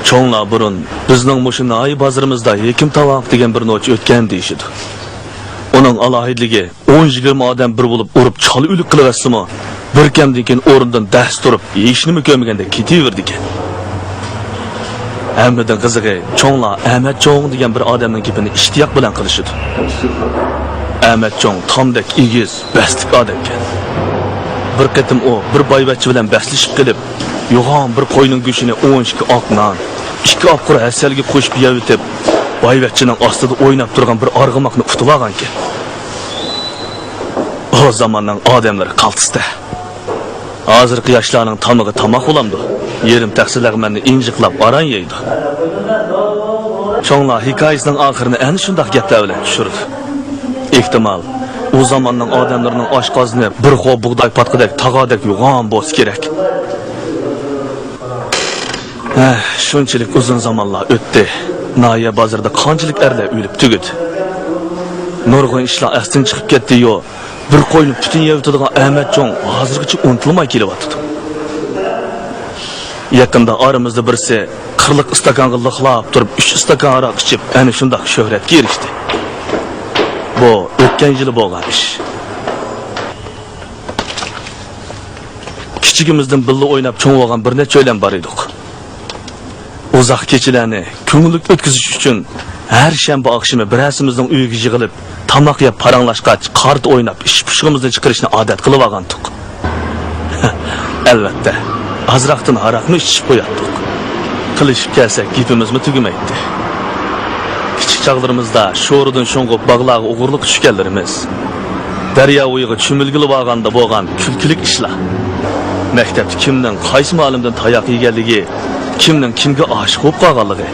Çoğunlar burun bizning mushu noy bozorimizda Hekim Tavoq degan bir noch o'tgan deyishidi. Uning alohidligi 10-20 odam bir bo'lib urib chol o'lik qilyapsimi? Bir kamdan keyin o'rnidan dast turib, yeyishni ko'maganda ketaverdi ekan. Hammadan qizig'i, cho'nglar Ahmad Cho'ng degan bir odamning gapini ishtiyoq bilan qilishidi. Ahmad Cho'ng tomdek egiz, bastik odam ekan. Bir qatim u bir boyvachchi bilan baslashib qilib, yo'g'on bir qo'yning go'shini 12 oq non, 2 oqur hasalga qo'shib yeyib, boyvachchining ostida o'ynab turgan bir arg'umoqni utib olgan ekan. O zamonning odamlari qaltisda. Hozirgi yoshlarning tomig'i tomoq bo'lamdi. Yerim taqsilag'manni injiqlab aran yeydi. Cho'nglar hikoyasining oxirini ana shunday gaplar bilan tushirdi. Ehtimol u zamonning odamlarining oshqozini bir xo'p bug'doy patqidek tog'odek yo'g'on bo'lsa kerak. Shunchalik uzun zamonlar o'tdi. Noya bozorda qanchalik erlar o'lib tugadi. Nurg'un ishlar astin chiqib ketdi-yu, bir qo'yni butun yeyotadigan Ahmad Cho'ng hozirgacha unutilmay kelyapti. Yaqinda aramizda birisi 40 istakonga liqlab turib 3 istakon aroq ichib, ana shunday shuhratga erishdi. Bu o'tgan yili bo'lgan ish. Kichigimizdan billa o'ynab cho'ng olgan bir necha o'ylan bor edik. Uzoq kechalarni ko'ngillik o'tkazish uchun har shanba oqshimi birasimizning uyiga yig'ilib, tamoq yeb paranglashgach, qart o'ynab, ish-pushimizni chiqarishni odat qilib olgandik. Albatta, azroqdan aroqni ichib qo'yatdik. Qilishib kelsak, gapimizmi tugamaydi. Kichik chog'larimizda sho'ridan sho'ng'ib bog'larga o'g'irlik tushganlarimiz, daryo o'yiga cho'milgilib olganda bo'lgan kulkilik ishlar. Maktabda kimning qaysi ma'lumdan tayoq yeganligi, kimning kimga oshiq bo'lib qolganligi,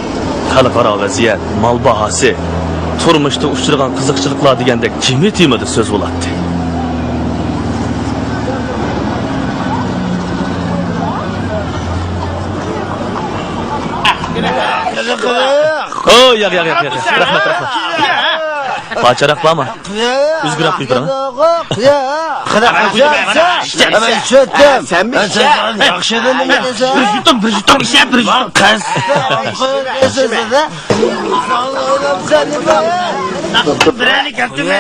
xalqaro vaziyat, mol bahosi, turmushda uchragan qiziqchiliklar degandek jimit-jimit so'z bo'ladi. Yo'q. Rahmat. Pacharoq bormi? O'zgarib qo'yibman. Sen yaxshi nima deysan? Bir yutum ishab, bir yutum qaz. Birani kaptimi?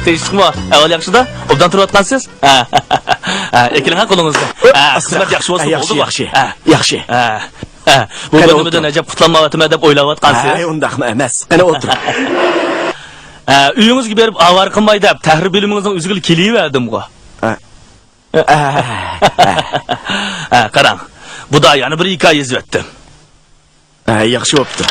Teşekkürler. Avval yaxshida? Obdan turayotgansiz? Ekiling qo'lingizda. Xizmat yaxshi bo'lsa bo'ldi. Yaxshi. Bu bölümden acaba kutlanmavatımı deb o'ylayotgansiz? Undaqmi emas. Qani o'tir. Uyingizga berib avar qilmay deb tahrir bilimingizning o'ziga kelaverdim-ku. Qarang. Bu da yana bir hikoya yozibdi. Yaxshi bo'pti.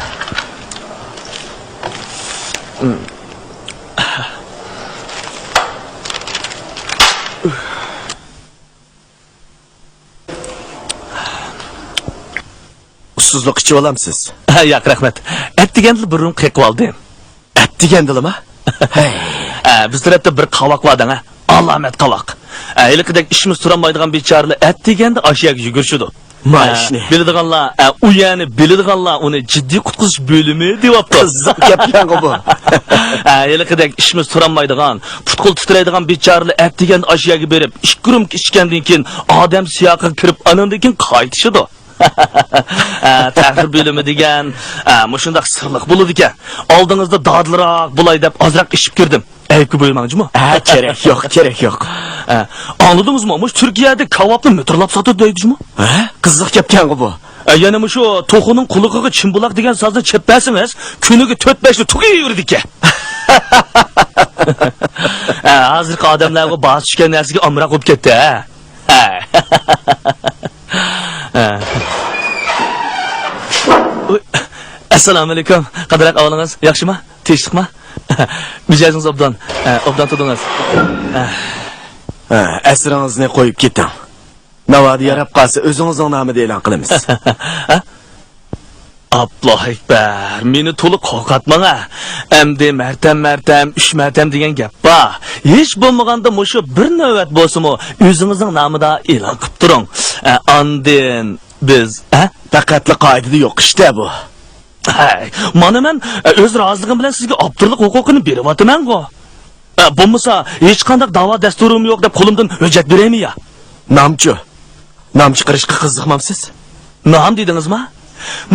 Ussuzlik ichib olamsiz. Yo'q, rahmat. Atdigandil bir rum qilib oldim. Atdigandilmi? Biz tarafda bir qavoq vardan, Alamet qavoq. Ayliqidek ishimiz turolmaydigan bechoralar atdiganda ashiyaga yugurishdi. Mashni. Biladiganlar, u yani biladiganlar uni jiddiy qutqizish bo'limi deyapti. Qiziq gaplar bu. Yelqidek ishimiz turanmaydigan, putqul titraydigan bechoralar ap degan ashyaga berib, ish kurum ichgandan keyin odam siyoqiga kirib, anandan keyin qaytishidi. Tahrir bo'limi degan, mushundaq sirliq bo'ladi ekan. Oldingizda dodliroq bo'lay deb ozroq ishib kirdim. Aytib qo'ymangiz-mi? Kerak yo'q. Anladingizmi? Mush Turkiyada kavobni metrlab sotib deydingizmi? Qiziq gapkan bu. Yana shu to'xining qulig'iga chimbuloq degan so'zni cheppasingiz, kuniga 4-5 ta tugi yurdi ekan. Hozirgi odamlarga bas tushgan narsaga amroq bo'lib ketdi, Assalomu alaykum. Qadrak avlingiz, yaxshimi? Tinchlikmi? Mijozingiz obdan tudingiz. Asringizni qo'yib keting. Navodi yarab qolsa o'zingizning nomida e'lon qilamiz. Alloh akbar, meni to'liq qo'rqatmang. Endi martam 3 martam degan gap bor. Hech bo'lmaganda mushu bir navbat bo'lsa-mu, o'zingizning nomida e'lon qilib turing. Andin biz, Faqatli qoidada yo'q ishda bu. Mana men o'z roziligim bilan sizga obtirlik huquqini beryapman-ku. Bo'lmasa hech qanday da'vo dasturim yo'q deb qo'limdan hujjat beraymi ya? Namchi qilishga qiziqmamsiz? Nam dedingizmi?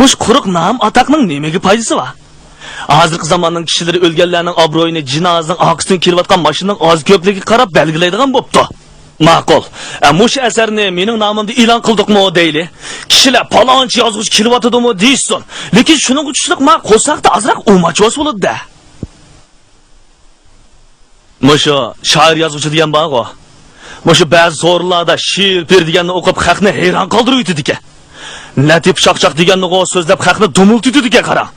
Mush quruq nam ataqning nimaga foydasi bor? Hozirgi zamonning kishilari o'lganlarning obro'yini jinozaning oqisidan kelayotgan mashinaning oz ko'pligiga qarab belgilaydigan bo'pti. Ma'qul. Mush asarni mening nomimda e'lon qildikmi deyli. Kishilar palonchi yozuvchi kelyaptimi deysin. Lekin shuning uchunlik men qo'saqda azroq o'machvos bo'ladi-da. Mushu shoir yozuvchi degan bor-ku. Mushu ba'zi so'rlarda she'r deganni o'qib xalqni hayron qoldirib ekan. Latif shaqshaq deganni so'zlab xalqni dumultitdi ekan qarang.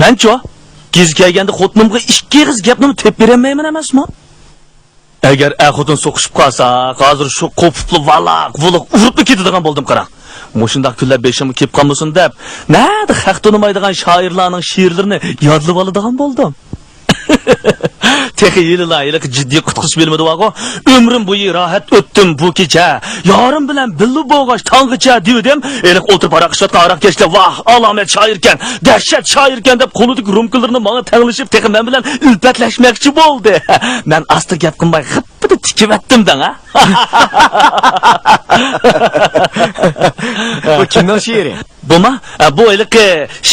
Men-chi giz kelganda xotinimga 2 qiz gapni tep bermayman emasmi? Agar xotin so'qishib qolsa, hozir shu qo'pibli valoq urib ketadigan bo'ldim qarang. Mushundaq kunlar beshim kelib qolmasin deb, nada haq tonimaydigan shoirlarning she'rlarini yodlab oladigan bo'ldim. Texi yililaylik jiddiy qutqizish bilmadi vago. Ömrüm bo'yi rahat o'tdim bu kecha. Yorim bilan billu bo'g'ash tong'icha dedim. Eliq o'tirib araqishotgan araq kechdi. Vah, alomat shoirkan, dahshat shoirkan deb qo'lidagi rumkularini menga tanglashib, texi men bilan ilpatlashmoqchi bo'ldi. Men asta gap qilmay xippi tikib atdim-dan, Bu kimning she'ri? Bu eliq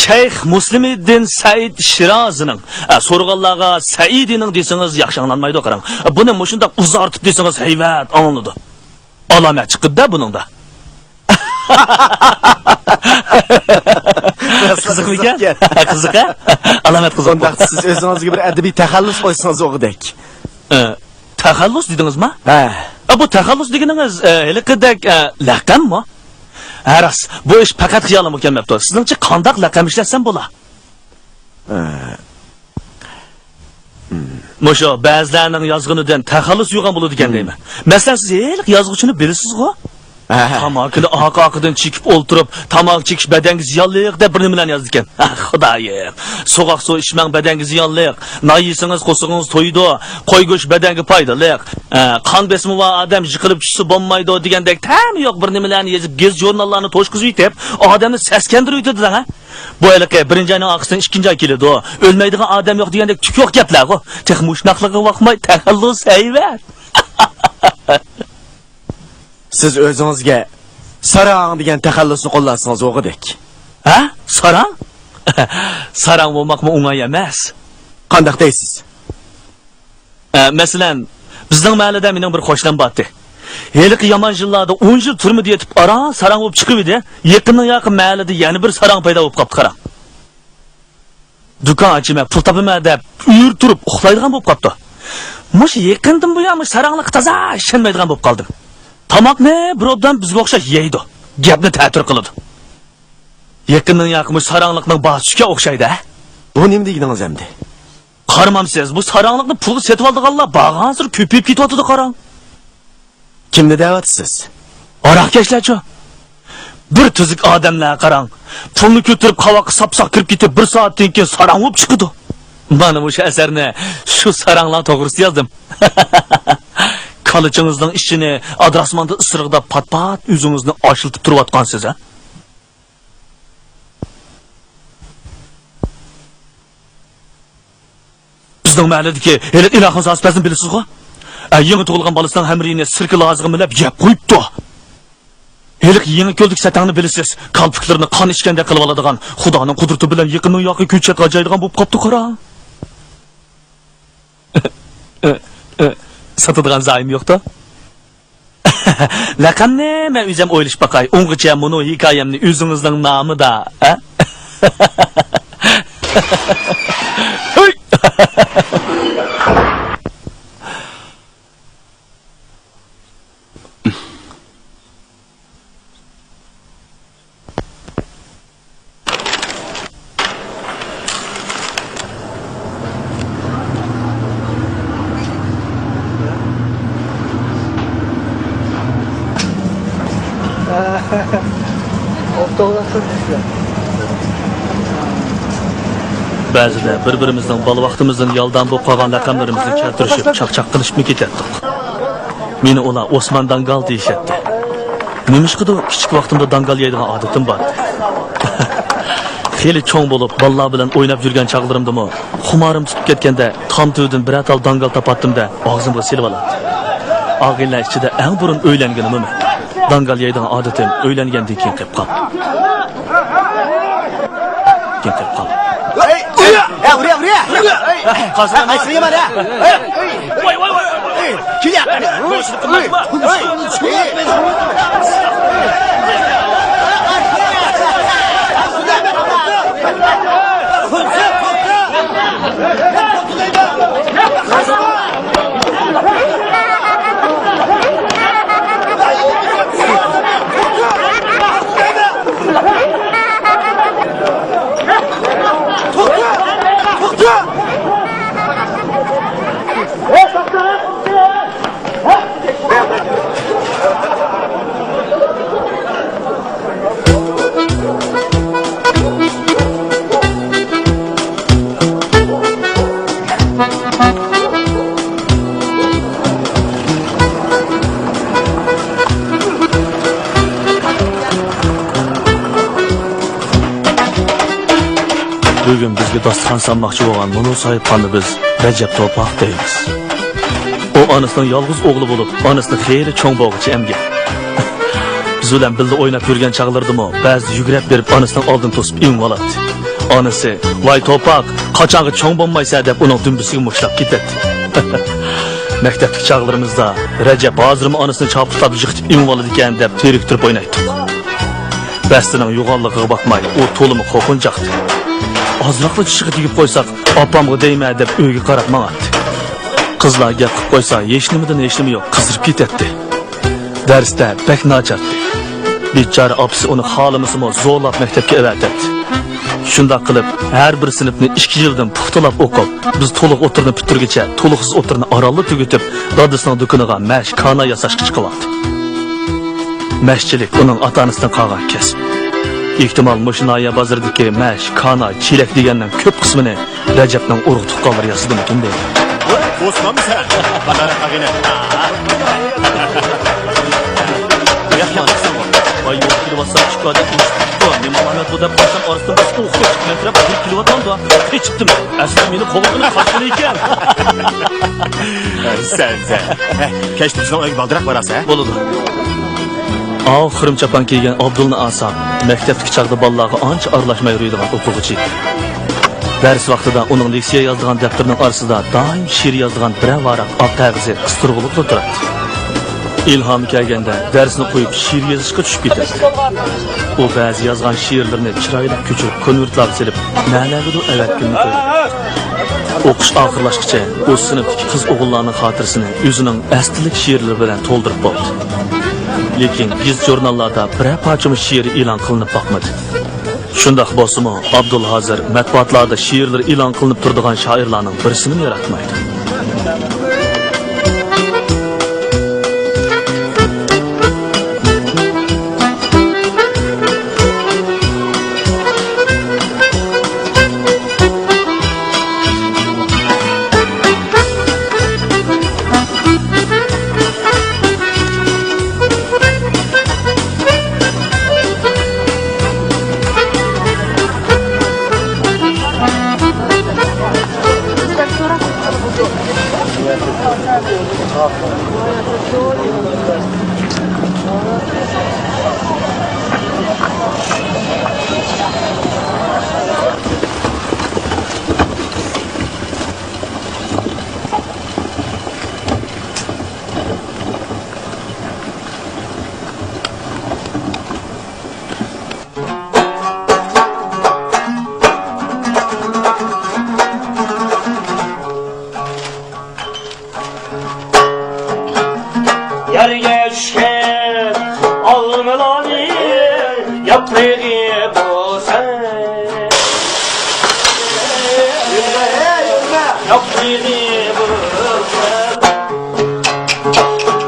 Shayx Muslimiddin Said Shirozining. So'rg'anlarga Saidining desangiz yaxshi anglanmaydi qarang. Buni mushundaq uzartib desangiz hayvat anlanadi. Alomat chiqdi-da buningda. Qiziqmikan? Qiziq-a? Alomat qiziq. Unda siz o'zingizga bir adabiy taxallus qo'ysangiz o'g'idek. Taxallus dedingizmi? Bu taxallus deganingiz eliqidek laqammi? Aras, bu ish faqat xiyolim ekanmabdi. Sizningcha qanday laqam ishlasam bo'la? Musho ba'zilarning yozg'inidan taxallus yo'g'an bo'ladi ekan deyman. Masalan, siz eliq yozg'uvchini bilasiz-ku? Tamoqini oq-oqidan chekib o'ltirib, tamoq chekish badanga ziyonliq deb bir nimalarni yozdi ekan. Xudoyim. So'g'oq suv ichmang badanga ziyonliq. Noyisingiz qo'sig'ingiz to'ydi. Qo'y go'sht badanga foydali. Qon besimi va odam yiqilib tushsa bo'lmaydi degandek tam yo'q bir nimalarni yozib, gez jurnallarni to'shqizib yetib, odamni saskandirib yetadi-da. Bu eliqi birinchi oyning oqisidan ikkinchi oy keladi. O'lmaydigan odam yo'q degandek tuk yo'q gaplar-ku. Texmushnaqligiga vaqmay taxallus ayvar. Siz o'zingizga sarang degan taxallusni qo'llansangiz o'g'idek. Sarang? Sarang bo'lmoqmi o'ng'ay emas. Qanday deysiz? Masalan, bizning mahallada mening bir qo'shnim bordi. Heliq yomon yillarda 10 yil turmida yetib, sarang bo'lib chiqib edi. Yaqindan yaqin mahallada yana bir sarang paydo bo'lib qoldi qarang. Do'kon ochima, pul topaman deb uyur turib uxlaydigan bo'lib qoldi. Mush yaqindan bu yo'q, saranglik toza ishonmaydigan bo'lib qoldim. Tamoqni birovdan bizga o'xshash yeydi. Gapni ta'tir qiladi. Yaqindan yaqin saranglikning boshiga o'xshaydi. Bu nima deganingiz endi? Qaramamsiz, bu saranglikni pulga setib oldiganlar bag'ansir ko'payib ketyapti qarang. Kimni da'vatsiz? Aroqkashlarchi. Bir tuzuk odamlar qarang. Pulni ko'tarib qavoqqa sapsaq kirib ketib 1 soatdan keyin sarang bo'lib chiqdi. Mana bu asarni shu saranglar to'g'risida yozdim. Kalıcınızdan işini adresmanda ısırıqda pat-pat yüzünüzni aşıltıp turvatqansız, Bizning mahalladagi Elit ilohim sasbasini bilasizmi? Yangi tug'ilgan bolasining hamrini sirki lozig'i milab yeb qo'yibdi. Elik yangi ko'ldik satangni bilasiz. Qalbiklarni qon ichganda qilib oladigan Xudoning qudrati bilan yaqinning yoqi ko'chat g'ajaydigan bo'lib qopti qara. Satadigan zaym yo'qda? Laqanni men o'zim o'ylash baqay. O'ng'icha buni hikoyamni o'zingizning nomida, a? Ba'zida bir-birimizning bola vaqtimizdan yoldan bo'lib qolgan raqamlarimizni keltirishib, chaqchaq qilishmi ketdik. Meni ular Osman Dangal deyishadi. Nimishqidu kichik vaqtimda dangal yeydigan odatim bor. Xeyli cho'ng bo'lib, bolalar bilan o'ynab yurgan chaqlarimdimi, xumorim tutib ketganda tomtudan bir atal dangal topatdim-da, og'zimga silib oladi. Og'illar ichida eng burun o'ylanganimmi? Dangal yeydigan odatim o'ylangandan keyin qilib qoldi. 우리야. 가서 말씀이 말이야. 기야. Bugün bizga dostxon sanmoqchi bo'lgan Munu sohibxonni biz Rajab To'poq deymiz. O onasining yolg'iz o'g'li bo'lib, onasini xeyli cho'ng bo'g'ichi emgan. Biz bilan birga o'ynab yurgan chaqlardimi, ba'zi yugurib berib onasining oldin to'sib imib oladi. Onasi, "Voy To'poq, qachonga cho'ng bo'lmaysa" deb uning dumbisiga mushlab ketadi. Maktabdagi chaqlarimizda Rajab hozirmi onasini chopib yiqitib imib oladi ekan deb teriktirib o'ynaydik. Bastining yo'g'onligiga bakmay, u to'limi qo'rqinchaqdi. Ozroqli tishiga tegib qo'ysak, opamga deyma deb uyga qarab mangadi. Qizlar gap qilib qo'ysa, hech nimadan hech nima yo'q, qizirib ketadi. Darsda bak nachardi. Bechora opasi uni xolimisimi zo'rlab maktabga avatadi. Shunda qilib, har bir sinfni 2 yildan puxtalab o'qib, biz to'liq o'tirni bitirguncha to'liqsiz o'tirni orolli tugatib, dadasining do'koniga mash kana yasashga chiqyapti. Mashchilik uning ota-onasidan qolgan kasb. Ehtimal Moshinoya bozoridagi mash, kana, chilak degandan ko'p qismini Rajabning urug' tuqqanlari yasadi mumkin deydi. Osmanmi sen? Qanday qagina? Yaxshiyapsan. Voy, yo'q kilobasa chiqadi. Men Muhammad bu deb qo'shgan orasidan biz o'qib chiqib, 1 kilovatdan kechibdim. Asli meni qo'lga qashin ekan. Sen. Kesh bizning uyga baldiroq borasiz, ha? Bo'ladi. Xirim chapan kiygan Abdulni Asam maktabdagi chaqda bolalarga ancha aralashmay yuradigan o'quvchi. Dars vaqtida uning leksiya yozdigan daftarning orasida doim she'r yozdigan bir varaq oq qog'ozi qistirg'ilib turadi. İlham kelganda darsni qo'yib she'r yozishga tushib ketadi. U ba'zi yozgan she'rlarni chiroyli ko'chirib, konvertlarga silib, ma'naviy avatkunni qo'yadi. O'qish oxirlashguncha u sinfdagi qiz o'g'illarning xotirasini o'zining aslilik she'rlari bilan to'ldirib bo'ldi. Lekin biz jurnallarda bir parcha she'r e'lon qilinib boqmadi. Shundaq bo'lsa-mu, Abdul hozir matbuotlarda she'rlar e'lon qilinib turadigan shoirlarning birisini yaratmaydi. yaprağı boğsan yaprağı boğsan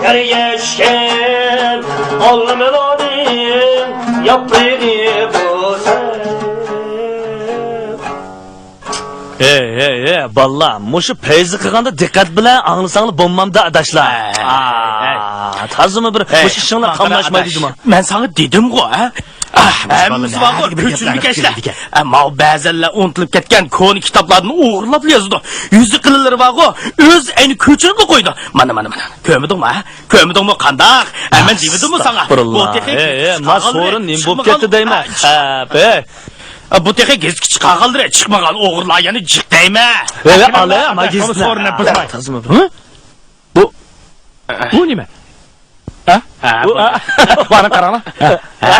yer geçken almadım yaprağı boğsan. Balla, muşu peyzi qilganda diqqat bilan anglasanglar bo'lmamda adashlar. Tazimi bir mush ishinglar qamlashmaydi dedim. Men sana dedim-ku, ha? Hammamiz vaqo ko'chilib kashlar. Ammo ba'zanlar unutilib ketgan koni kitoblarni o'g'irlab yozdi. Yuzi qililari vaqo o'z ayni ko'chirib qo'ydi. Mana. Ko'midingmi, ha? Ko'midingmi qandaq? Men devidimmi sana? Ma so'rin nim bo'lib ketdi deyman. Bu texe gezgi chiqaqaldir, chiqmagan o'g'irlar yana jiqdaymi? Ale, magistr. So'rini buzmay. Tazimi. Bu nima? Bana qarama.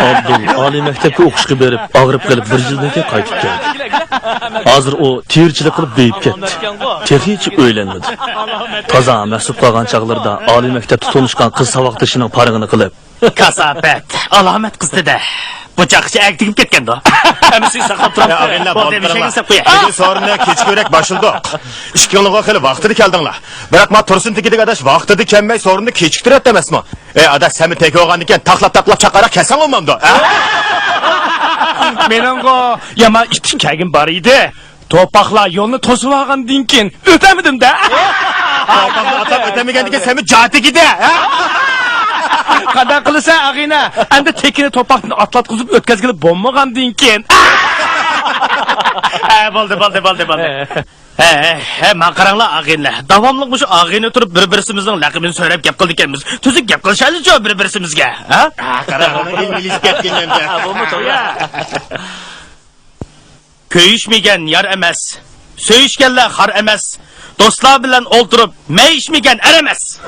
Abdul oliy maktabga o'qishga berib, og'rib qolib 1 yildan keyin qaytib keldi. Hozir u terchilik qilib beyib ketdi. Texnichi o'ylanmadi. Toza mas'ul qolgan chaqlarda oliy maktabda tanishgan qiz savoqdashining parig'ini qilib, kasofat, alomat qizdi-da. Bıçakçı ektigib ketganda. Hamisi saqlab turibdi. Ağaylar Bo'ldi, bir şey desep qo'y. Bugun sorunlar kechko'rak boshildi. 2 kunga hali vaqtida keldinglar. Biroq men Tursun tekidik adash vaqtida kelmay sorunni kechiktirib emasmi? Adash seni teki olgan ekan, taqlab chaqara kelsan olmamdi. Menimgo yama ikki kagim bor edi. To'paqlar yo'lni to'sib olgandan keyin o'tamidim-da. Atam o'tamagandan keyin seni jotigida, ha? Qanday qilsa ag'ina, endi tekini to'paqni atlatqizib o'tkazgili bo'lmagandan keyin. Bo'ldi. Men qaranglar ag'ina. Davomli shu ag'ina turib bir-birimizning laqabini so'rab gap qildik ekanmiz. Tuzuk gap qilishaylik-ku bir-birimizga, ha? Qarang, ingliz ketganda. Köyüşmegen yar emas. Söyüşkenler har emas. Dostlar bilen oldurup meyişmegen er emas.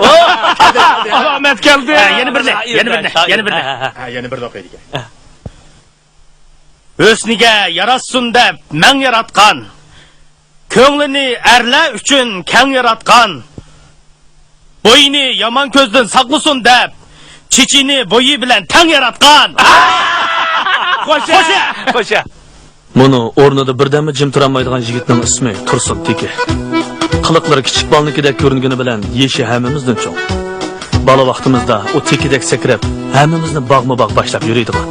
Alamet geldi. Yeni birine. Yeni bir o'qiydik. O'sniga yarassun deb men yaratgan. Ko'nglini erlar uchun keng yaratgan. Bo'yini yomon ko'zdan saqlasin deb chichini bo'yi bilan tang yaratgan. Qo'sha. Buni o'rnida birdammi jim turolmaydigan yigitning ismi Tursun Teki. Qiliqlari kichik bolnikidek ko'ringani bilan yeshi hammamizdan cho'ng. Bola vaqtimizda u tekidek sakrab, hammamizni bog'ma-bog' boshlab yuradigan.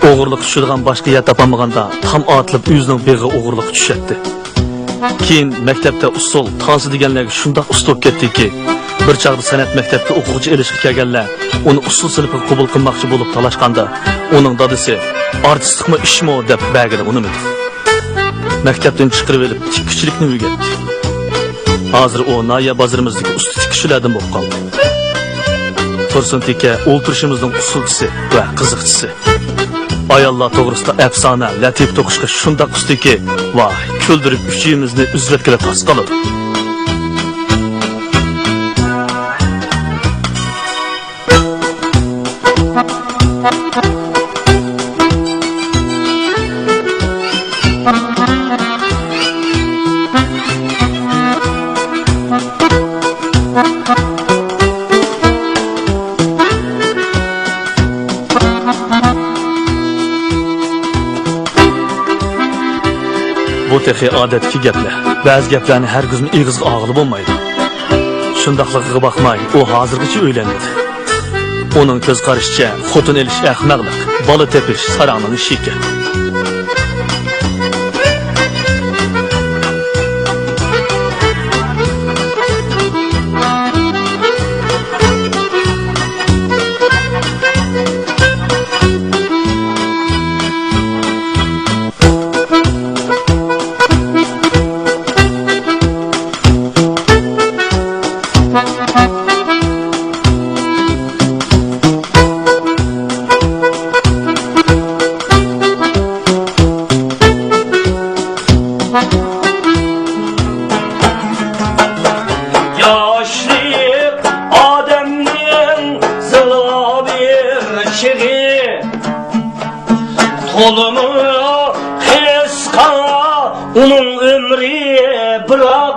O'g'irlik tushirgan boshqa yer topolmaganda tam otilib o'zining beg'i o'g'irlik tushadi. Keyin maktabda usul, tansi deganlarga shundoq ustib ketdiki, bir chaqda san'at maktabga o'quvchi elishga kelganlar uni usul sinfiga qabul qilmoqchi bo'lib talashganda, uning dadasi artistlikmi ishmi deb bagini unimidi. Maktabdan chiqarib olib tikkichilikni o'rgatdi. Hozir u Noya bozorimizdagi usti tikkishilardan bo'lib qoldi. Tursun Teki o'ltirishimizning usulchisi va qiziqchisi. Ayollar to'g'risida afsona, latif to'qishga shundoq ustiki, voy, kuldirib uchimizni uzratgila tasqaladi. Bu texi odatki gaplar. Ba'zi gaplarni har kuzmi ig'izga og'ilib bo'lmaydi. Shundaqligiga baxmay, u hozirgacha o'ylanmadi. Uning ko'z qarashicha xotin elish ahmoqlik, bola tepish sarangning ishi ekan. Kolumu kıska onun ömrü bırak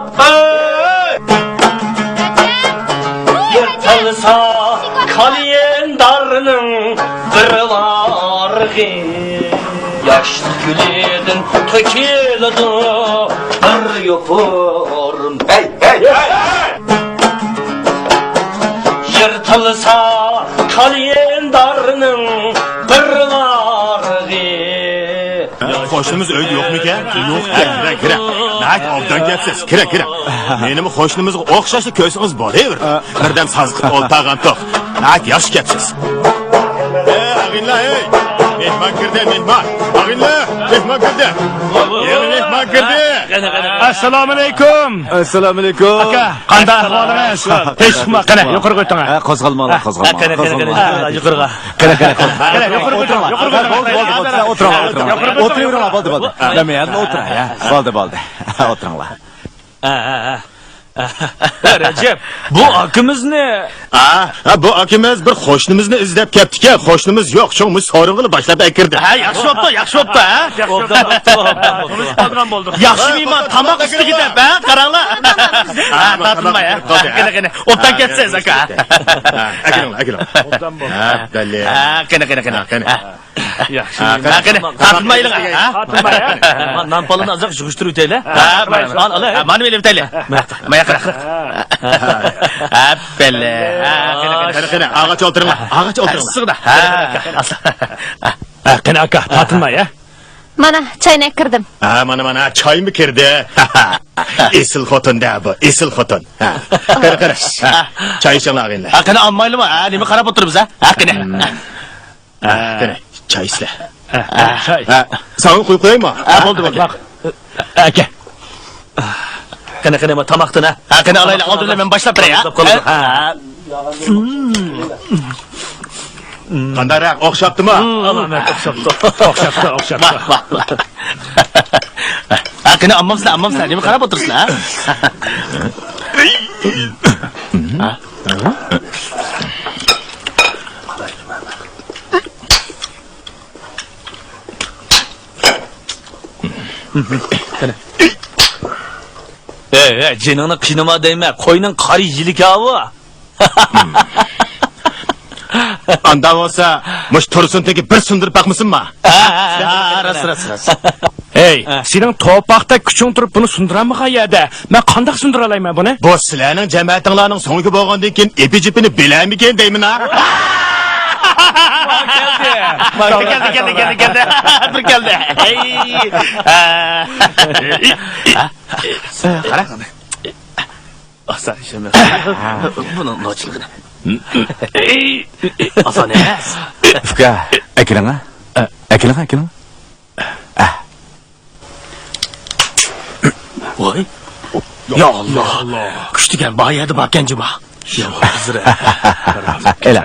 yırtılsa kalendarının bir var Yaşlı gülüdün töküldü bir yopurum. Hey hey hey! Yırtılsa kalendarının kırları. Qo'shnimiz uyda yo'qmi ekan? Yo'q. Kira. Naq obdan kelsiz. Kira. Menimi qo'shnimizga o'xshashli ko'zingiz bo'laver. Birdam sazqib oltag'an to'q. Naq yaxshi kelsiz. Ag'inlar, ey! Mehmon kirdi, mehmon. Ag'inlar, mehmon kirdi. Mehmon kirdi. Assalomu alaykum. Assalomu alaykum. Aka, qanday ahvolingiz? Teshma, qani, yuqoriga o'ting. Qo'zg'almanglar, qo'zg'almanglar. Qani, yuqoriga. O'tiringlar, bo'ldi. Nimayam o'tiray, bo'ldi. O'tiringlar. Rajab, bu akimizni Bu akimiz bir qo'shnimizni izlab kelibdi-ku. Qo'shnimiz yo'q, shunimiz so'rig'ini boshlab kirdi. Ha, yaxshi bo'pti, ha? Qolgan bo'ldi. Yaxshi mehmon, tomoq ustiga deb, ha? Qaranglar. Ha, tatmay, ha? Qani, o'tdan ketsiz, aka. Akilang. Obdan bo'ldi. Ha, dalli. Ha, qani. Yaxshi. Qani, tatmaylar, ha? Nan palını azaq yig'ishtirib o'taylar. Ha, mana bilib taylar. Maya qara. Ha, belle. Qani, ağaç o'tiringlar. Sig'da. Qani aka, tatmay, ha? Mana çaynak kirdim. Ha, mana choy mi kirdi? Esil xotin-da bu, esil xotin. Qara. Choy ichinglar ag'inlar. Ha, qani olmaylimi? Ha, nima qarab o'tiribsiz, ha? Ha, qani. Qani, choy isla. So'ng qo'yib qo'yaymi? Ha, bo'ldi. Aka. Qani, ma tamoqdan, ha? Ha, qani olaylar, oldinlar men boshlab beray, ha? Qandayroq o'xshabdimi? O'xshabdi. Ha, qani ammamsizlar, nima qarab o'tiribsizlar, ha? Jiningni qiynama deyman. Qo'yning qari yilik avu. Anda bo'lsa, mush tursuntagi bir sundirib baqmisinmi? Ha, ras. Hey, sening to'paqda kuching turib buni sundiranmi qayerda? Men qanday sundira olayman buni? Bu sizlarning jamoatinglarning so'nggi bo'lgandan keyin epi-jipini bilarmikan deyman, ha? Keldi. Bir keldi. Qara. Asar ishimiz. Buni nochiligini. Oson emas. Uka, akilang. Voy. Ya Allah. Kuchtigan boyadi bakanjima. Ya hozir. Ela.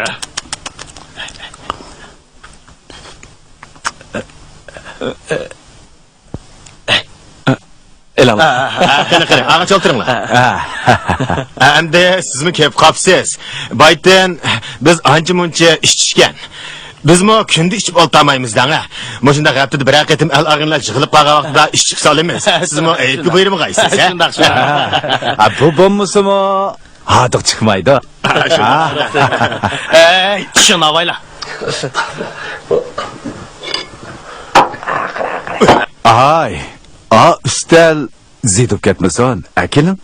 Qani, ağaç o'tiringlar. Endi sizmi kelib qopsiz. Baytdan biz ancha-muncha ichishgan. Bizmi kunda ichib oltamaymiz-dan, ha. Moshunda haftada bir qatim al-ag'inlar yig'ilib qolgan vaqtda ichib solamiz. Sizmi aytib buyurib qaysiz, ha? Ha, bu bo'lmasimi? Hadiq chiqmaydi. Ey, shuni avayla. Ay. Ustal zidib ketmasin, akilim.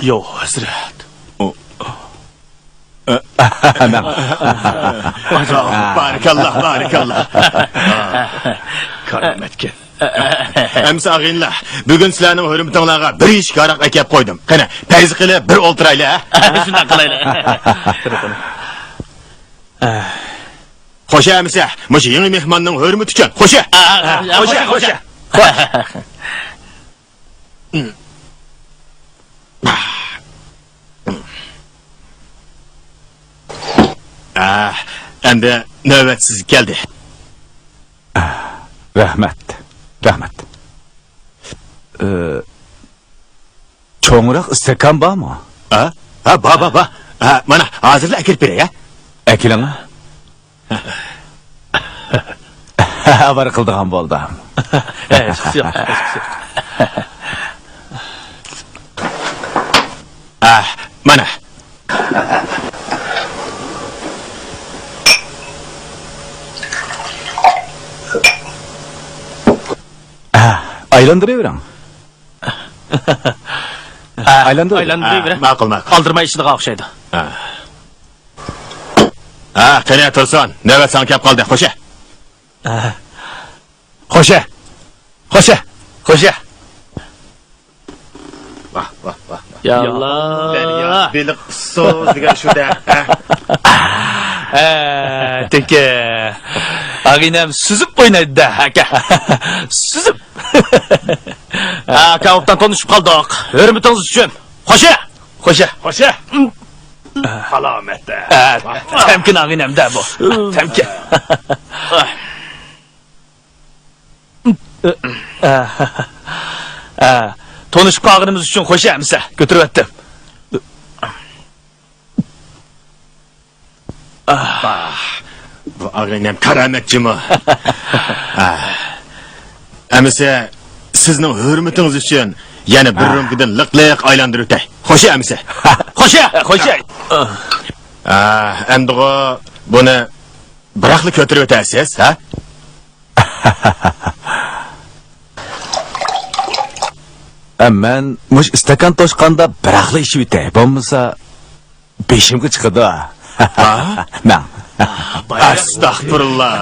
Yo, hazrat. Barakallah. Karametga. Emsa ag'inlar, bugun sizlarning hurmatinglarga bir ish qaraq akab qo'ydim. Qani, tayzi qilib bir o'ltiraylar, ha? Shunday qilaylik. Xo'sha emsa, mush yangi mehmonning hurmati uchun. Xo'sha. Xo'sha. Endi navbat sizga keldi. Rahmat. Cho'ngroq istakan bormi? Ha, ba. Mana hozirla akirib beray, ha? Akilang. Xabar qildigan bo'ldim. Mana. Aylandırıverin. Aylandır. Aylandırıver. Ma'qul, ma'qul. Aldırma işine o'xshaydi. Qani tursin. Navbat san kelib qoldi. Xo'sh. Xo'sha. Xo'sha. Xo'ja. Vah, vah, vah. Yallah. Beliq so'z degan shu-da. Teke. Ag'inam suzib o'ynaydi da, aka. Suzib. Aka, obdan tanışıp kaldık. Hürmetiniz için. Xo'sha. Xo'ja. Xo'sha. Salomatda. Temkin ag'inam da bu. Temkin. Tanışıp qolganimiz uchun xo'shamisa, ko'tarib o'tdim. Bu ag'inam karamatchimi? Amisa sizning hurmatingiz uchun yana bir rumkidan liqliq aylantirib o'tay. Xo'sh, amisa. Xo'sha. Xo'ja. Endi buni biroqli ko'tarib o'tasiz, ha? Men mush istakan toshqanda biraqli ishib o'tay. Bo'lmasa beshimga chiqadi. Men. Astagfirullah.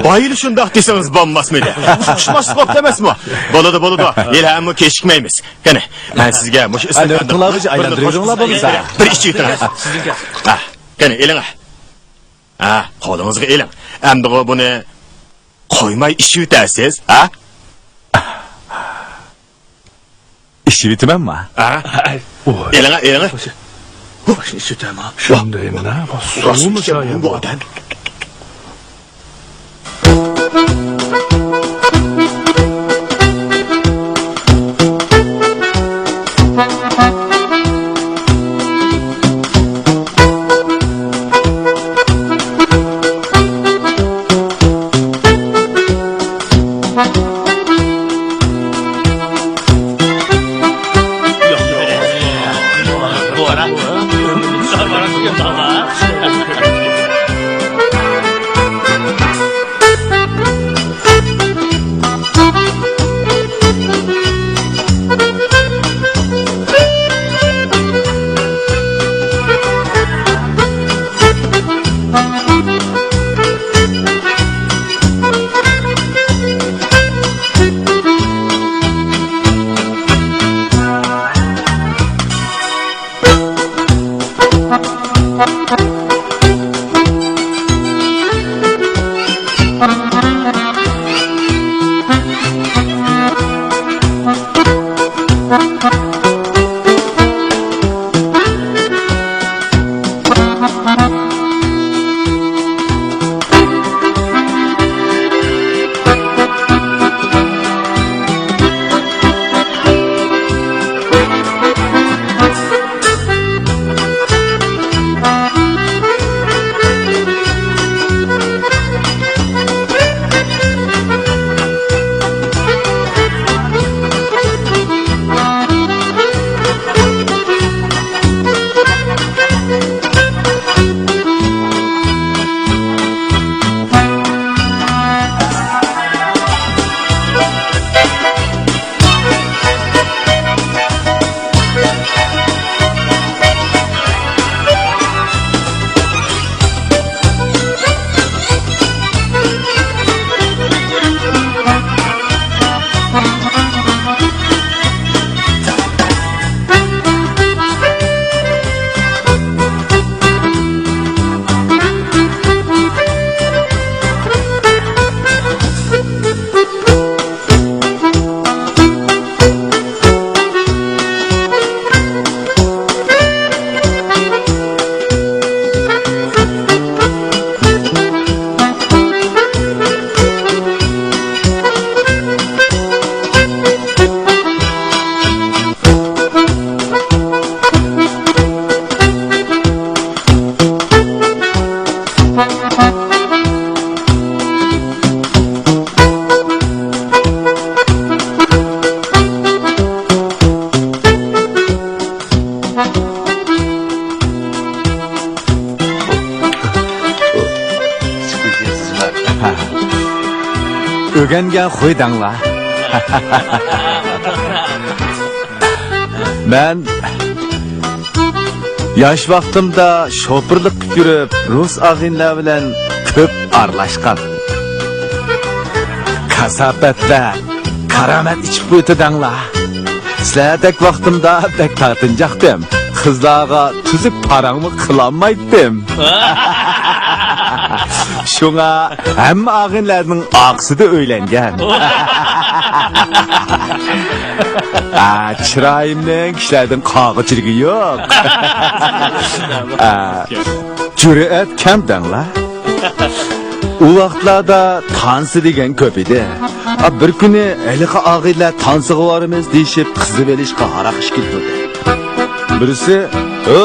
Bayil shundoq desangiz bo'lmasmidi? Tushmaslik bo'p emasmi? Bo'ladi, bo'ladi. Ilhamni kechikmaymiz. Qani, men sizga mush istakan qilamiz, aylantiringlar bo'lmasa. Bir ish yutamiz. Qani, eling. Qo'lingizga eling. Endi buni qo'ymay ish yutasiz, ha? Ishib o'tamanmi? Eling, eling. Shu tamam. Shundaymi-na? Suvmi shoyam? Bu odam. Öğrengen xo'ydanglar. Ben yaş vaqtimda şopurlik qilib yurib, Rus ağinlar bilan ko'p aralashgan. Kasabatlar, karamat ichib qo'ytidanglar. Sizlardek vaqtimda bek tartinjaqdim. Qizlarga tuzuk parangni qilolmaydim. Şuna hamma ağinlarning oqsida o'ylangan. Chiroyimning kishilardan qog'ichiligi yo'q. Jur'at kam danglar. U vaqtlarda tansi degan ko'p edi. Bir kuni haliqa og'iylar tansiga boramiz deyishib, qizib olishga haraqqish keldi. Birisi,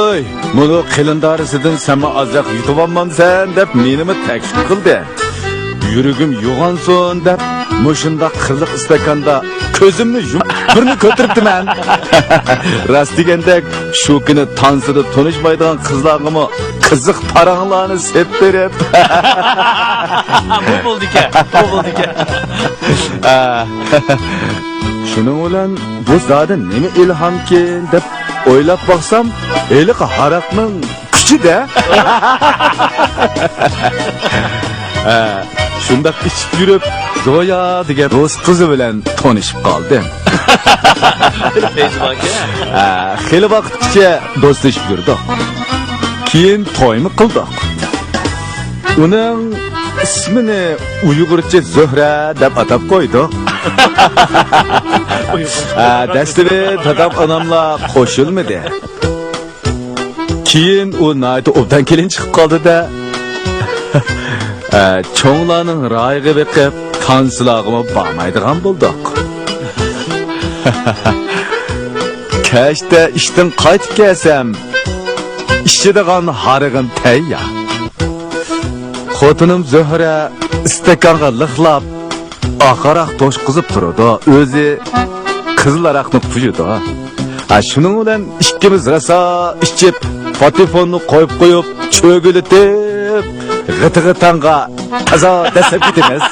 "Oy, bunu qilindarisidan senma azroq yutib olmamsan" deb menimi taklif qildi. Yuragim yo'g'onsin deb, mushunda qirliq istakanda ko'zimni yumib birini ko'tiribdiman. Rost degandek, shu kuni tansida tanishmaydigan qizlarga qiziq paranglarni sep berib. Bu bo'ldi ekan. Shuning bilan bu zada nima ilhomkin deb o'ylab baqsam, eliq haraqning kuchi-da. Shunda ichib yurib, Zoya degan rus qizi bilan tanishib qoldim. Xeyli vaqtgacha do'stlashib yurdik. Keyin to'yni qildik. Uning ismini Uyg'urcha Zuhra deb atab qo'ydik. Dasturi dadam onamlar qo'shilmadi. Keyin u nayda obdan kelin chiqib qoldi-da. Cho'nglarning rayga beqib, tansilog'imi bormaydigan bo'ldik. Kashda ishdan qaytib kelsam, ishchidigan harig'im tayyor. Xotinim Zuhra istakonga liqlab, oqaroq to'shqizib turadi. O'zi qizlaraqni quyidi. Shuning bilan ikkimiz rosa ichib, patefonni qo'yib cho'gilitib, g'iti-g'itanga tazo dasab ketamiz.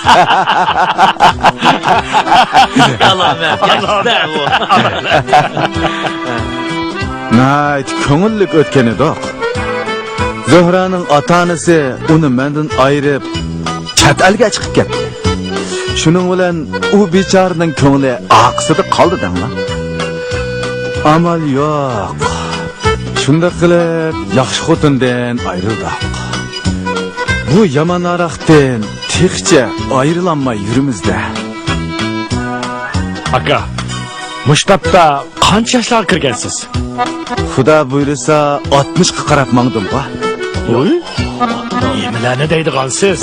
Nayt ko'ngillik o'tgan edi. Zuhraning ota-onasi uni mendan ayirib, chet elga chiqib ketdi. Shuning bilan u bechoraning ko'ngli oqsida qoldi danglar. Amal yo'q. Shunda qilib yaxshi xotindan ayrildik. Bu yomon aroqdan texcha ayrilanmay yurimizda. Aka, mushtabda qancha yoshlarga kirgansiz? Xudo buyursa 60 ga qarab mangdim-ku. Oy? Nimalarni deydigansiz?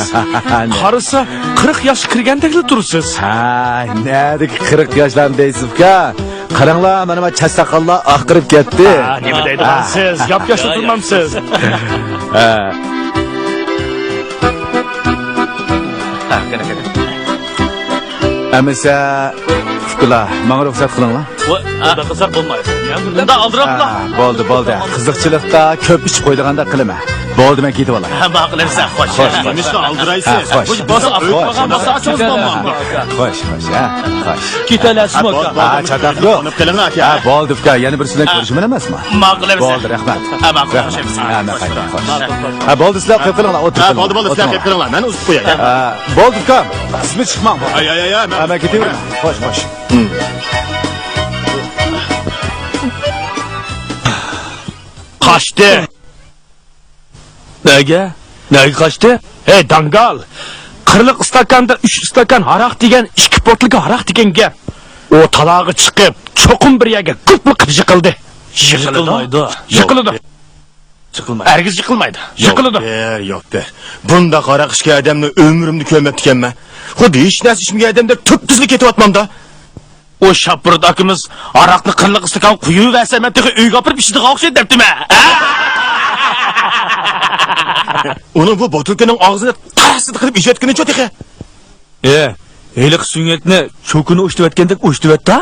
Qarasa 40 yosh kirgandek tursiz. Ha, nedik 40 yoshlarni deysiz-ku? Qaranglar, mana bu chasaqallar oqirib ketdi. Nima deydigansiz? Gap yoshda turmamsiz. Amasa Fukula, menga ruxsat qilinglar. Bunda qilsak bo'lmaydi. Bunda aldirablar. Bo'ldi. Qiziqchilikda ko'p ichib qo'ydiganda qilma. Bo'ldi, men ketib olay. Hamma qilarsan, xo'sh. Nimishni aldiraysiz? Xo'sh. Bosa olmagan bo'lsa achozmanman. Xo'sh. Ketalasizmi aka? Chatoq yo'q. Qonib qiling aka. Bo'ldi, uka, yana birisidan ko'rishman emasmi? Ma qilarsan. Bo'ldi, rahmat. Ma qilarsan. Men qaytaman, xo'sh. Bo'ldi, sizlar qilib qilinglar, o'tiring. Bo'ldi, sizlar qilib qilinglar. Men uzib qo'yay. Bo'ldi, uka. Sizmi chiqmang. Ay. Men ketaman. Xo'sh. Qaçtı. Nega qaçtı? Hey dangal. Qirliq istakanda 3 istakan haraq degan 2 potliga haraq degan gap. O talog'i chiqib, cho'qim bir yerga gurtliq yiqildi. Yiqilmaydi. Ergiz yiqilmaydi. Yiqiladi. Yo'q der. Bunda qara qishga odamni umrimni ko'rmabdikanman. Xuddi hech narsa ichmagan odamda tubtizlik ketyapman-da. O shapird akamiz aroqni qirliq istakan quyib versa, men texi uyga olib ishdiga o'xshaydi debdimi? Uni bu botulkaning og'zini tarasida qilib ijotgunicha texi. Eliq sunyakni cho'kini o'shtivatgandek o'shtivatda?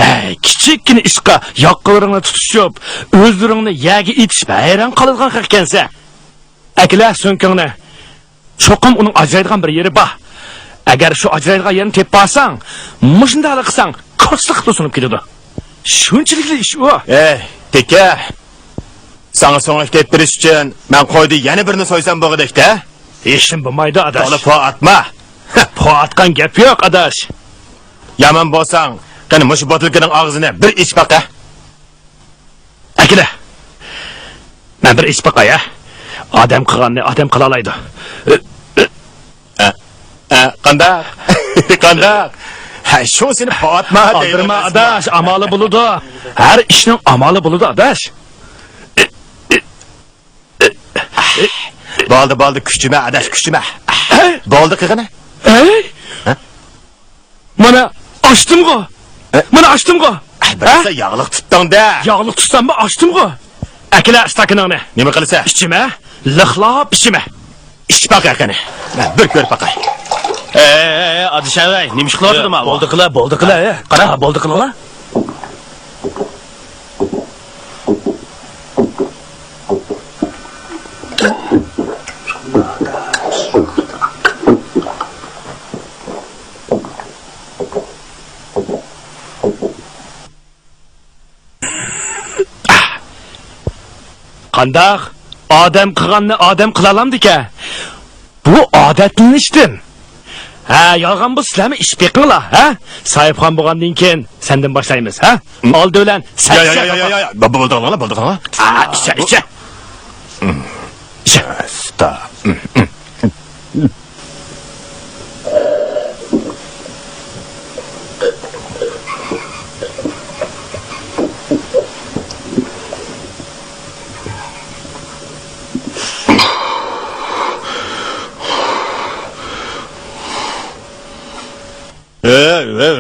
Hey, kichikkina ishqa yoqqalaringni tutishib, o'zlaringni yaga etishib hayron qoladigan ekansa. Aklar so'nkingni cho'qim uning ajraydigan bir yeri bor. Agar shu ajraydigan yerini tepib olsang, mushundaq qilsang, ko'rsliq qilib sunib keladi. Shunchilikli ish u. Teka. Sana so'ngak deb berish uchun men qo'ydi yana birini so'ysam bo'g'idek-da. Ishim bo'lmaydi, adash. To'la po atma. Po atgan gap yo'q, adash. Yaman bo'lsang, qani mush botilkining og'zini bir ich baqa. Akila. Men bir ish baqay, odam qilganni odam qila oladi. Qandaq? Qandaq? Ha, shu seni po atma deydi. Aldirma, adash, amali bo'ladi. Har ishning amali bo'ladi, adash. Bo'ldi, kuchima, adash, kuchima. Bo'ldi qig'ini. Mana ochdimg'o. Mana ochdimg'o. Bilsa yog'liq tutding-da. Yog'liq tutsam, ochdimg'o. Akila stakaningni. Nima qilsa? Ichima, lixlab ichima. Ich baqa qani. Bir ko'r baqay. Adishavay, nima ish qilyapti-ma? Bo'ldi qila, Qara, bo'ldi qila. Qandaq odam qilganni odam qila olamdi-ku. Bu odatlanishdim. Ha, yolg'on bu sizlarmi ish beqinglar, ha? Sohibxon bo'lgandan keyin sendan boshlaymiz, ha? Oldi bilan Yo. Bo'ldi qilinglar. Icha. Stop.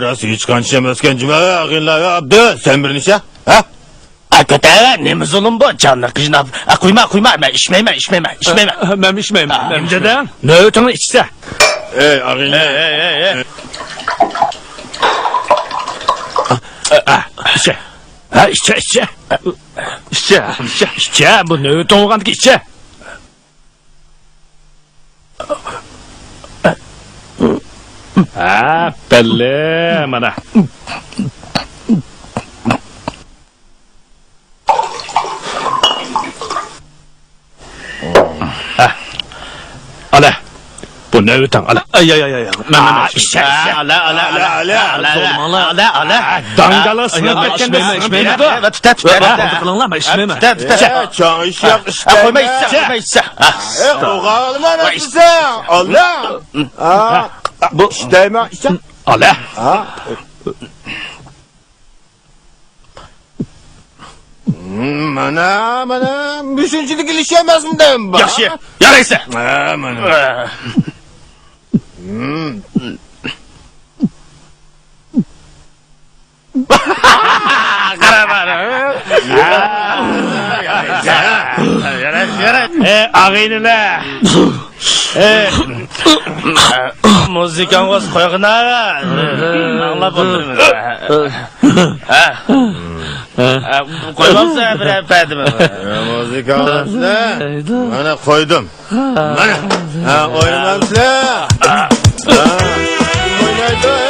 Rası hiç kançam özken cüme ağınla abdü sen bir nişe ha? Hakikaten nima zulm bu? Canni qijnab. Qo'yma, men ishmayman. Men ishmayman. Nimjadan? Navbatini ichsa. Ağınla. İçe. Ha, ichsa. İchsa. Bu navbat olgandiki ichsa. Ha, belli mana. Ala. Bu navbatdan ala. Ay. Men ichsa. Ala. Dangalasini ketganda ishmayman. Tut. Qilinglar, men ishmayman. Çoğun iş yok işte. Qo'yma içsa. Oğalma nasılsın? Allah. Bu işleme işte. ala. Mana. Düşüncülük ilişemez mi deyim bana? Yaxshi. Yaraysa. Mana. Ağaynilar. Muzikangiz qo'yg'ina. Anglab o'tirmiz. Qo'ymamsa bir paytimi? Müzik alasın. Bana koydum. Bana. Oynamamsın. Oynaydı.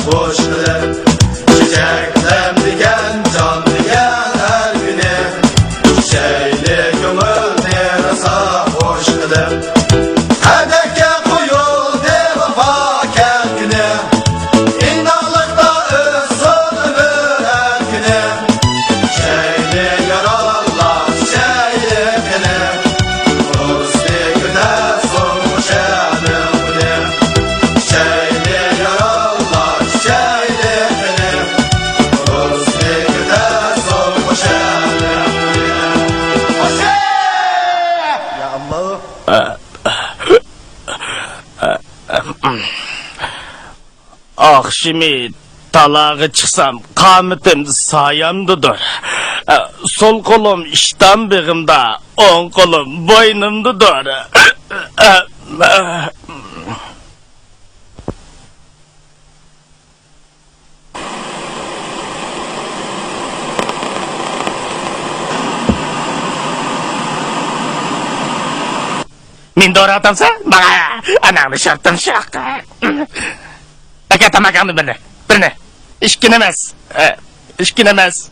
boş qilib chechaklam degan jon degan har kuni shayli ko'ngilni rosa xo'sh qilib hadakka qo'yildi vafo kuni inonliqda o'z so'zini har kuni shayli yarallar shayli qilib o'zga kutar so'ng o'shani qilib shayli yarallar shayli qilib o'zga kutar so'ng o'shani qilib ya Allah Akşimi talağı çıksam kâmetim sayamdıdır. Sol kolum işten bağımda, on kolum boynumdadır. Min doğru atamsa, bana anamı şartım şak. Bak atamakandı birine. İşkinemez. İşkinemez.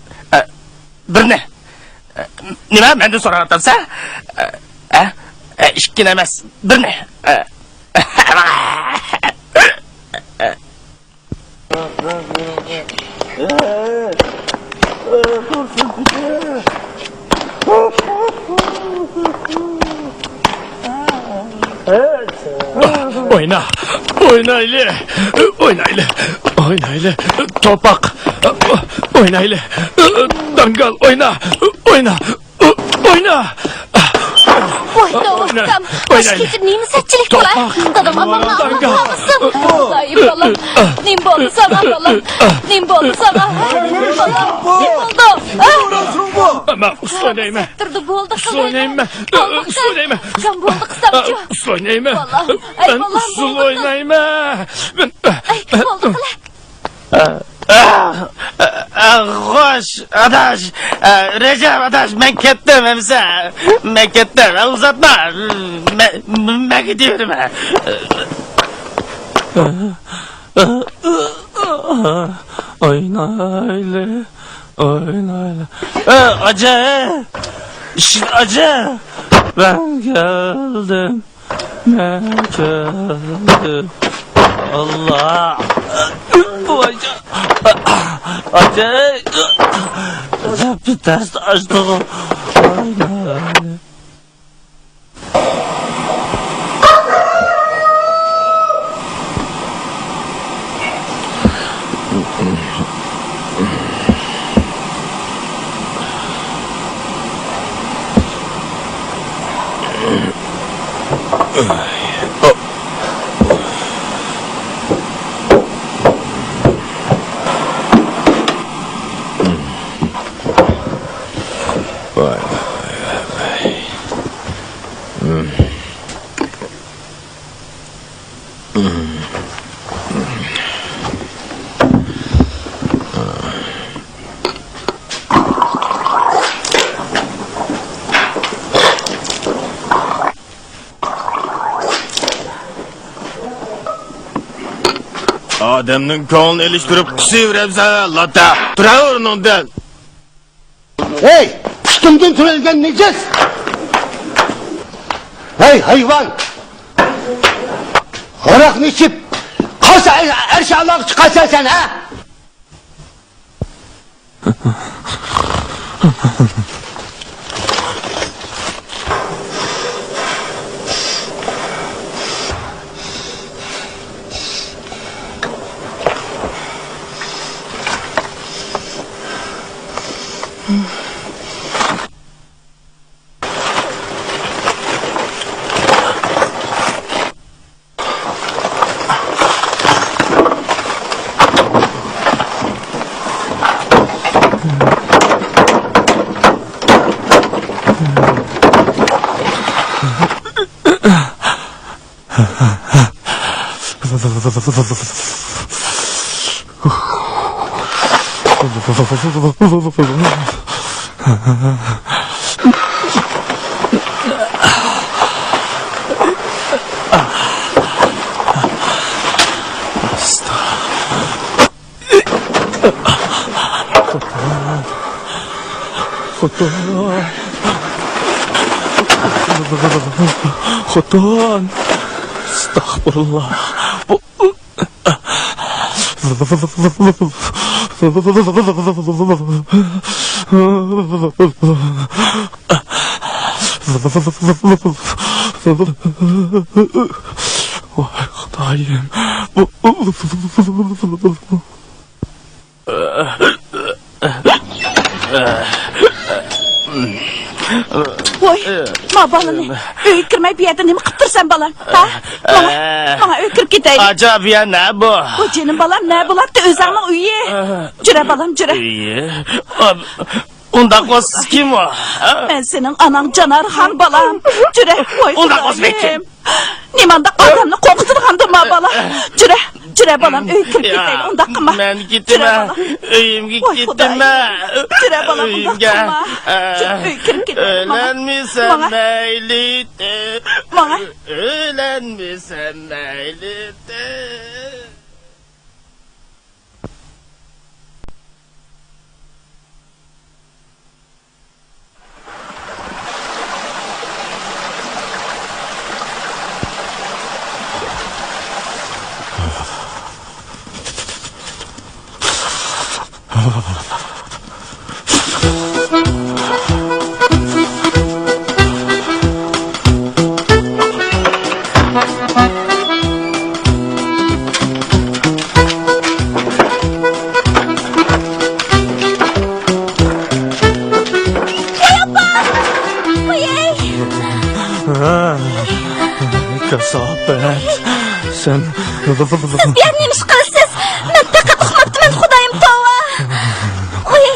Birine. Nima benden sonra atamsa? İşkinemez. Birine. Oyna. Oynaylı. Oynaylı. Oynaylı. Topak. Oynaylı. Dangal oyna. Oyna. Oyna. Oyna o'rtam. Toshkentda nima satchilik bo'ladi? Dadam ammamni almasın. Zayıf bolam. Nim bo'ldi sana bolam. Nim bo'ldi sana. Bolam. Bo'ldi. Ama uslanayım. Turdi bo'ldi. Uslanayım. Uslanayım. Jon bo'ldi qistamchi. Uslanayım. Bolam. Ay Ben bolam. uslanayım. Ay bo'ldi qila. Hoş adaş, Recep adaş, ben kettim emse, ben kettim, uzatma, ben gidiyorum. Oynaylı, oynaylı. Acı, işte acı. Ben geldim, Allah. Acı. Bir test açtım. Oynaylı. Adamning ko'nglini ilishtirib qisiveribsan, latta. Turaver o'rningdan. Hey, üstümden türelgen necis! Hey hayvan! Arakını içip, kalsa her şey Allah'ı çıkarsan sen ha? Xotin. Estağfurullah. Bu Vay Xudayım. Voy, ma balani. Öy kirmay bir yerden nima qilib tursan balam? Ha? Mana öy kirib ketaylik. Acaba ya ne bu? Voy jenim balam, ne bo'ladi o'zingning uyi? Jura balam, jura. İyi. Unda kız kim o? Men sening anang Janarxon balam. Jura, voy. Unda kız ben kim? Nimanda odamni qo'rqitirganda ma balam. Jura, jura balam, öy kirib ketaylik. Unda qilma. Ben gitme. Öyümge gitme. Jura balam, unda qilma. Öy kirib ketaylik. Öğlenmişsen meylite. Mana. Öğlenmişsen meylite. Kasabet. Sen Siz bir yerine iş qilasiz. Men faqat uxlabdiman, Xudoyim tova. Oy.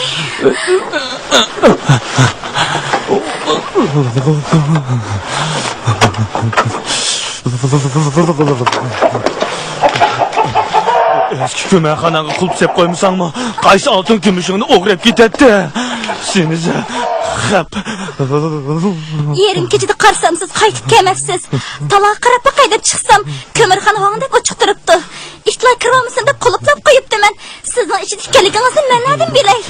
eski köməkxanaga qulp sep qoymusanmı? Qaysı altın gümüşünü o'g'rab ketadi. Senize xap. Yerim kechida qarsam siz qaytib kelmabsiz. Taloq qarab qaydab chiqsam, ko'mirxona hongdek ochiq turibdi. Itlar kirolmasin deb quluplab qo'yibdiman. Sizning ichida ekanligingizni men nerdan bilay?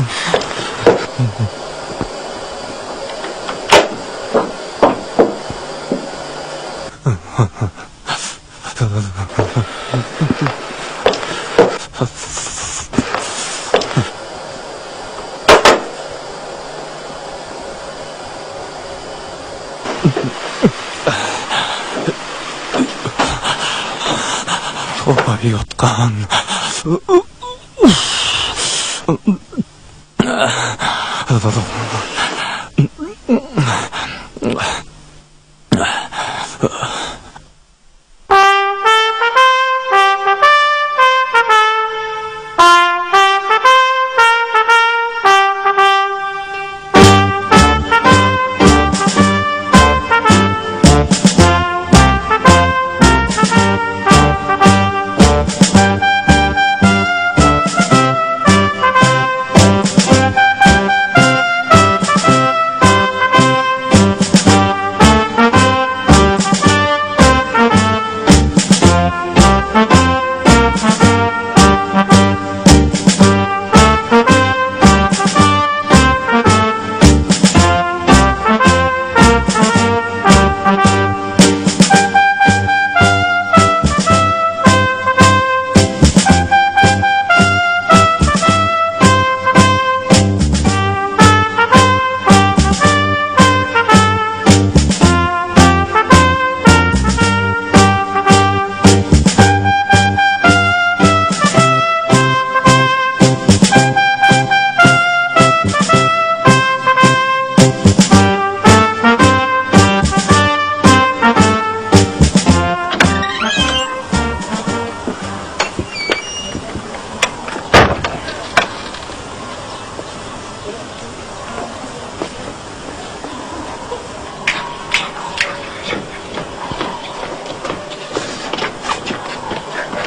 Yotgan.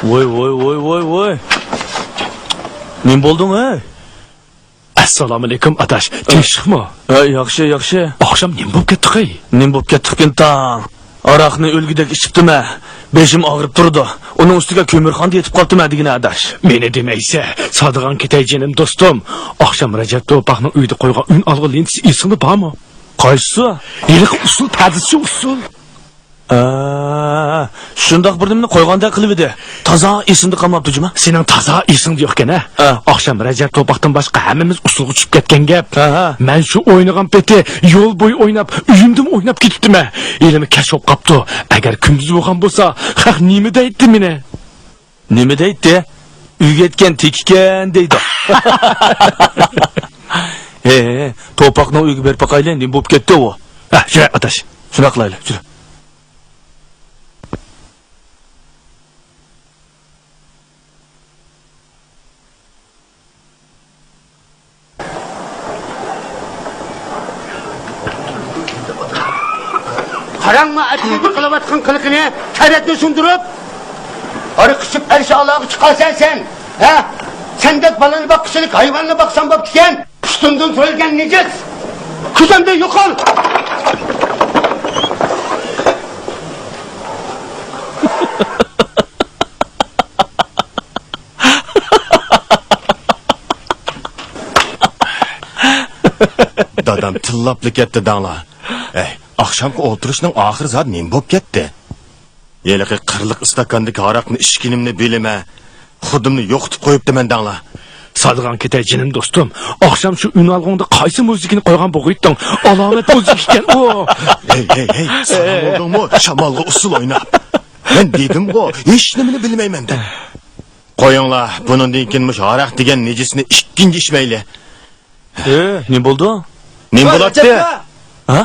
Voy. Nim bo'lding ey? Assalomu alaykum adash. Tinchlikmi? Yaxshi. Oqshom nim bo'lib ketdi qey? Nim bo'lib ketdik tang. Araqni o'lgidek ichibdimi? Beshim og'rib turdi. Uning ustiga ko'mirxon yetib qolibdimi degan adash. Meni demaysa, Sodiqon ketay jinim do'stim. Oqshom Rajab To'paqning uyida qo'ygan un olg'i lentisi esingda bormi? Qaysi? Yiliq usul padisi usul. Shundoq bir nimani qo'yganda qilib edi. Toza esimda qolmabdi juma. Sening toza esingda yo'q-a? Oqshom Rajab To'paqdan boshqa hammamiz usulga tushib ketgan gap. Men shu o'ynagan peti yo'l bo'yi o'ynab, uyimdim o'ynab ketibdim. Elimi kashf qopdi. Agar kunduz bo'lgan bo'lsa, haq nima deydi meni? Nima deydi? Uyga yetgan tekikan deydi. To'paqni uyga berib qo'yaylik, nima bo'lib ketdi u? Shuna atash. Shuna qilaylik, jura. Qarangma, atini qilayotgan qiliqini, karatni sundurib, ariq ichib Allohga chiqasan sen. Ha? Sendek balani boqishlik, hayvonni boqsan bo'p ekan, ustundan so'yilgan nejis. Ko'zimda yo'qol. Dadam tillapli ketdi danglar. Akşamki oturuşning oxir zat nima bo'lib ketdi? Yeliqi qirliq istakandagi aroqni ichkinimni bilime, xudimni yo'qitib qo'yibdiman danglar. Sodiqon ketay jinim do'stim. Oqshom shu un olg'ingda qaysi muzikani qo'ygan bo'g'itding? Alomat muzik ekan u. Hey, sen oldingmi? Shamolga usul o'ynab. Men dedim-ku, hech nimani bilmayman deb. Qo'yinglar, bundan keyin mush aroq degan nejisni ikkinchi ichmayli. Nima bo'ldi? Nima bo'ladi? Ha?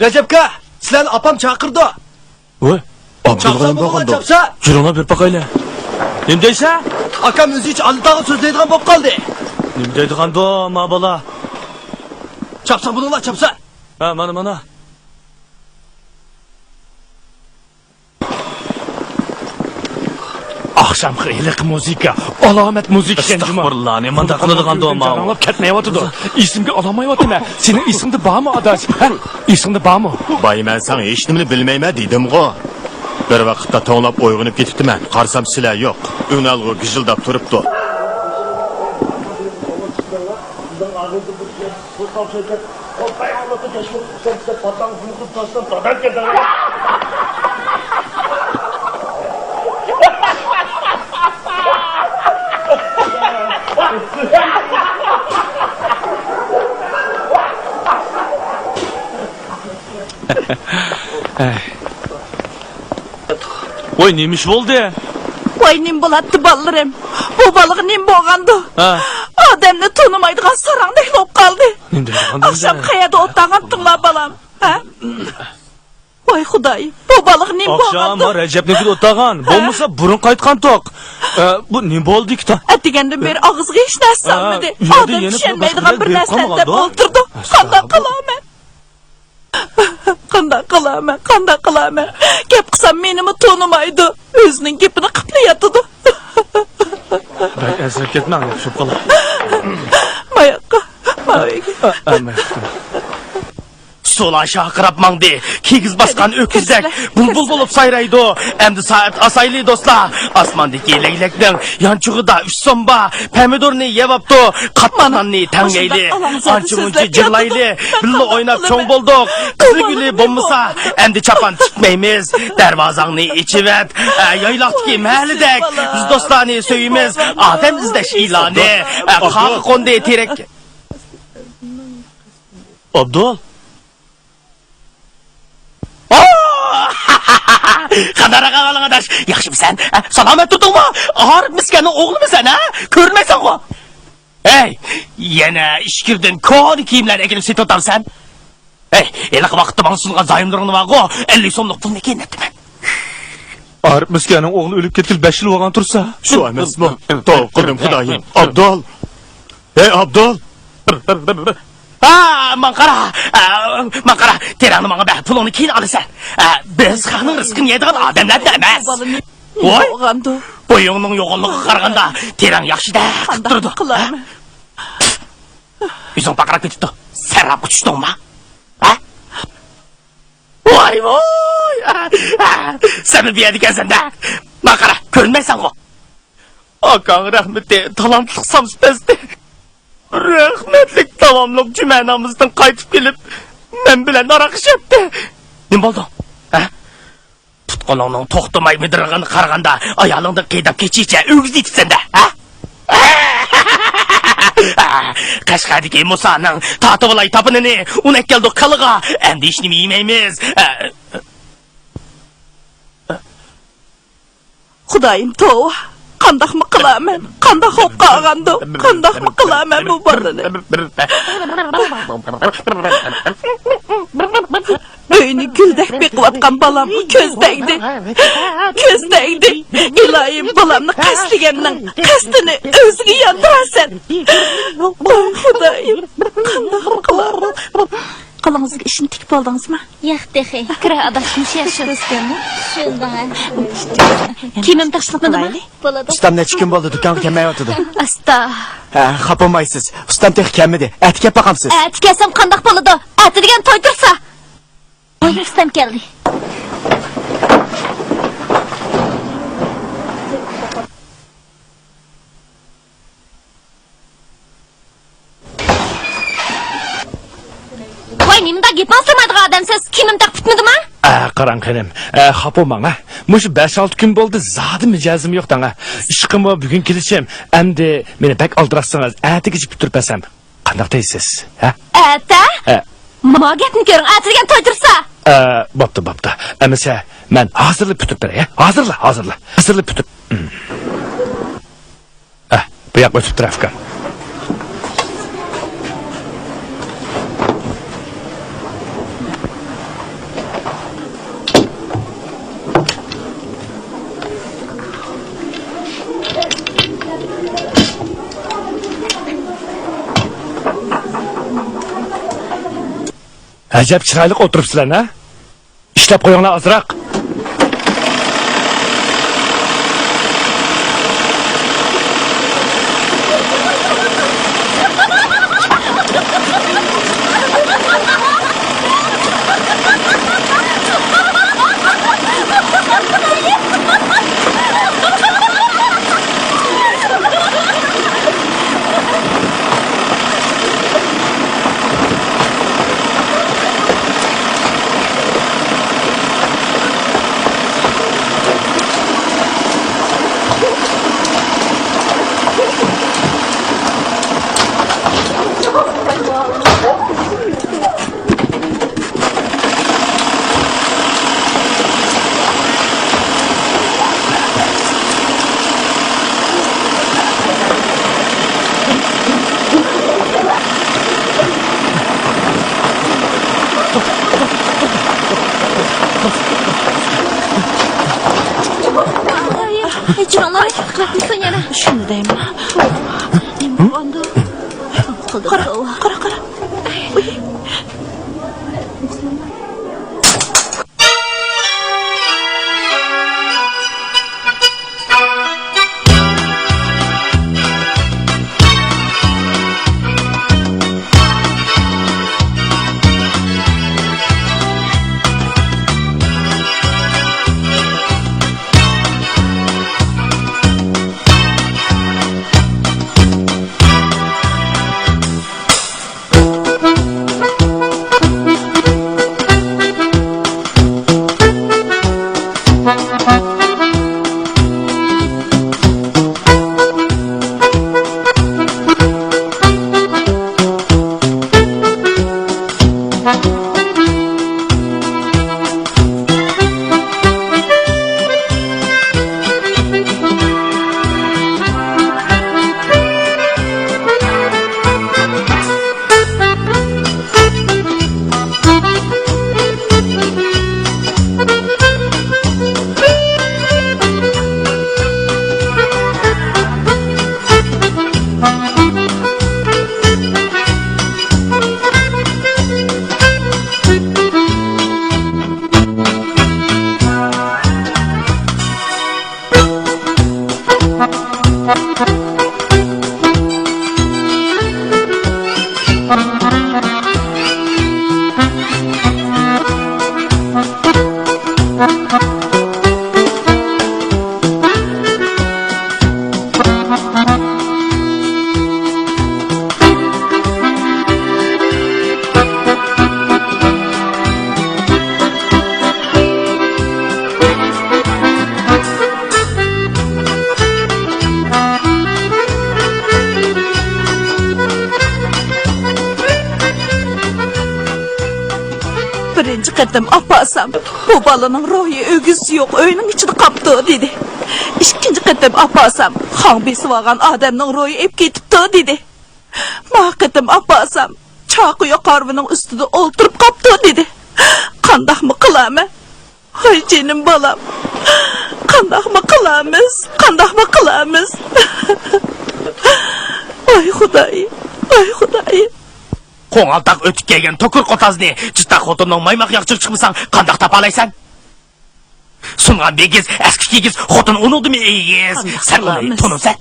Recepka, sizlarni opam chaqirdi. Voy, Abdulg'anim bo'lganda. jurona berib qo'yaylik. Nima deysa? Akam o'zi hech aldaga so'zlaydigan bo'lib qoldi. Nima deydiganda, ma bola? Chapsa buninglar chapsa. Mana. Oqshom iliq muzika, alomat muzika ekan juma. Astag'firullah, nima manda qiladigan ma? Anglab ketmayotdi. Esimga olmayapman. Sening esingda bormi adash? Esingda bormi? Bayman sen hech nimani bilmayman dedim-ku. Bir vaqtda to'nglab uyg'onib ketibdiman. Qarsam sizlar yo'q. Unalg'u gijildab turibdi. Voy, nima ish bo'ldi? Voy, nim bo'ladi balalarım. Bu balık nim bo'lgandi. Odamni tonimaydigan sarangdek bo'lib qoldi. Nima deydiganda? Oqshom qayerda o'tagandinglar balam? Ha? Voy xudoyim, bu balık nim bo'lgandi. Oqshom Rajabniki o'tagan. Bo'lmasa burun qaytgan to'q. Bu nima bo'ldi ikta? Degandan beri og'izga hech narsa olmadi. Odam tushunmaydigan bir narsani deb o'ltirdi. Qanday qilaman? Gap qilsam menimi tonimaydi. O'zining gapini qiplayatdi. Bak, asir ketmang, tushib qolay. Mayoqqa. Solan şahqırap mangdi, kigiz baskan öküzdek, bulbul bulup sayraydı. Emdi saat asaylı dostlar. Asmandaki leylekten yançuğu da üç somba, pomidorni yevaptı, katmananni tangayli, ançımınçı cırlaylı, billi oynap çoğun bulduk. Kızı gülü bombasa, emdi çapan çıkmaymiz, dervazanni içivet, yaylaktaki mahallidek, biz dostlarını söyimiz, Adem izdeş ilanı, kalk konde terek. Abdul? Qadara qavalan adaş, yaxşımsan? Salamet tutulma? Ağır miskanın oğlu mu sen ha? Körmeysen o. Hey, yine işkirdin koni kiyimler ekilip set otarsan. Hey, elik vakitte bana sunulgan zayımlarını var o. 50 somluk pul nekeyin ettim ben. Arif miskanın oğlu ölüp ketil 5 yıl olgan tursa. Şu emes mi? To'qqidim Xudoyim. Abdul. Hey Abdul. Manqara, terani bana bak pulunu keyin alasan. Biz xalqning rizqini yeydigan odamlar emas. Voy, bo'yingning yo'g'onligi qaraganda terang yaxshida qilib turdi. O'zing baqirib ketibdi. Sarab uchdingmi? Ha? Vay vay. Seni bir yedik sende. Bakara görmeysen o. Akan rahmeti talamlık samspesti. Rahmetlik tamamlık cümenamızdan kayıtıp gelip men bilen arakış etti. Ne oldu? Tutqanının toxtamay midırığını qarğanda ayalında qeydap keçiçe ögüz etip sende. Qashqadagi Musa'nın Tatıvılay tapınını unak geldik kalığa. Endi işini yemeymiz. Xudayım tova. Qandaq mı qılaman? Qandaq oqqa ağandı? Qandaq mı qılaman bu balını? Öynü güldek beqivatqan balam közdeydi. Közdeydi. İlayim balamni qasdiganning qasdini o'ziga yondirasan. Oy Xudayım. Qandaq mı qılaman? Qalangızga ishni tikib oldingizmi? Yo'q, dexe. Kira adashmish yashirishganmi? Shundan. Kimim tashlaqmadimi? Bo'ladi. Ustam necha kun bo'ldi do'konga kelmayotdi. Asta. Ha, xapamaysiz. Ustam tex kelmadi. Ati kelib boqamsiz. Ati kelsam qandoq bo'ladi? Ati degan to'y tursa. Voy, ustam keldi. Voy, nimda gapni sormaydigan odamsiz. Kimim taq bitmadimi? Qarang qanim. Xafa bo'lmang. Mush 5-6 kun bo'ldi, zodi mijozim yo'q danga. Ishqimni bugun kelishim. Endi meni bak oldirasiz. Atiga ichib bitirpasam. Qanday deysiz? Ha? Ata? Ma gapni ko'ring. Ati degan to'y tursa. Bo'pti. Amisa men hozirlab bitirib beray. Hozirla. Hozirlab bitirib. Bu yoqqa o'tib turafkan. Acab chiroyli o'tiribsizlar, ha? Ishlab qo'yinglar ozroq. Chiroqlar qilibsan yana. Shuni deyman. Nima bo'ldi? Qara. qatim apasam, bu balaning ruhi ögüz yo'q, uyning ichida qapti dedi. Ikkinchi qatim apasam, xon besib olgan odamning ruhi ep ketibdi dedi. Ma qatim apasam, chaqiyo qarvining ustida o'ltirib qapti dedi. Qandaqmi qilamiz? Hoy jinim balam. Qandaqmi qilamiz? Qandaqmi qilamiz? Ay xudoy, ay xudoy. Qo'ng'altaq o'tib kelgan to'kur qotazni chista xotinning maymoq yaqchiq chiqmasang qandoq topalaysan? Sungan begiz, eski kigiz xotin unudimi egiz? Sen uni tununsan.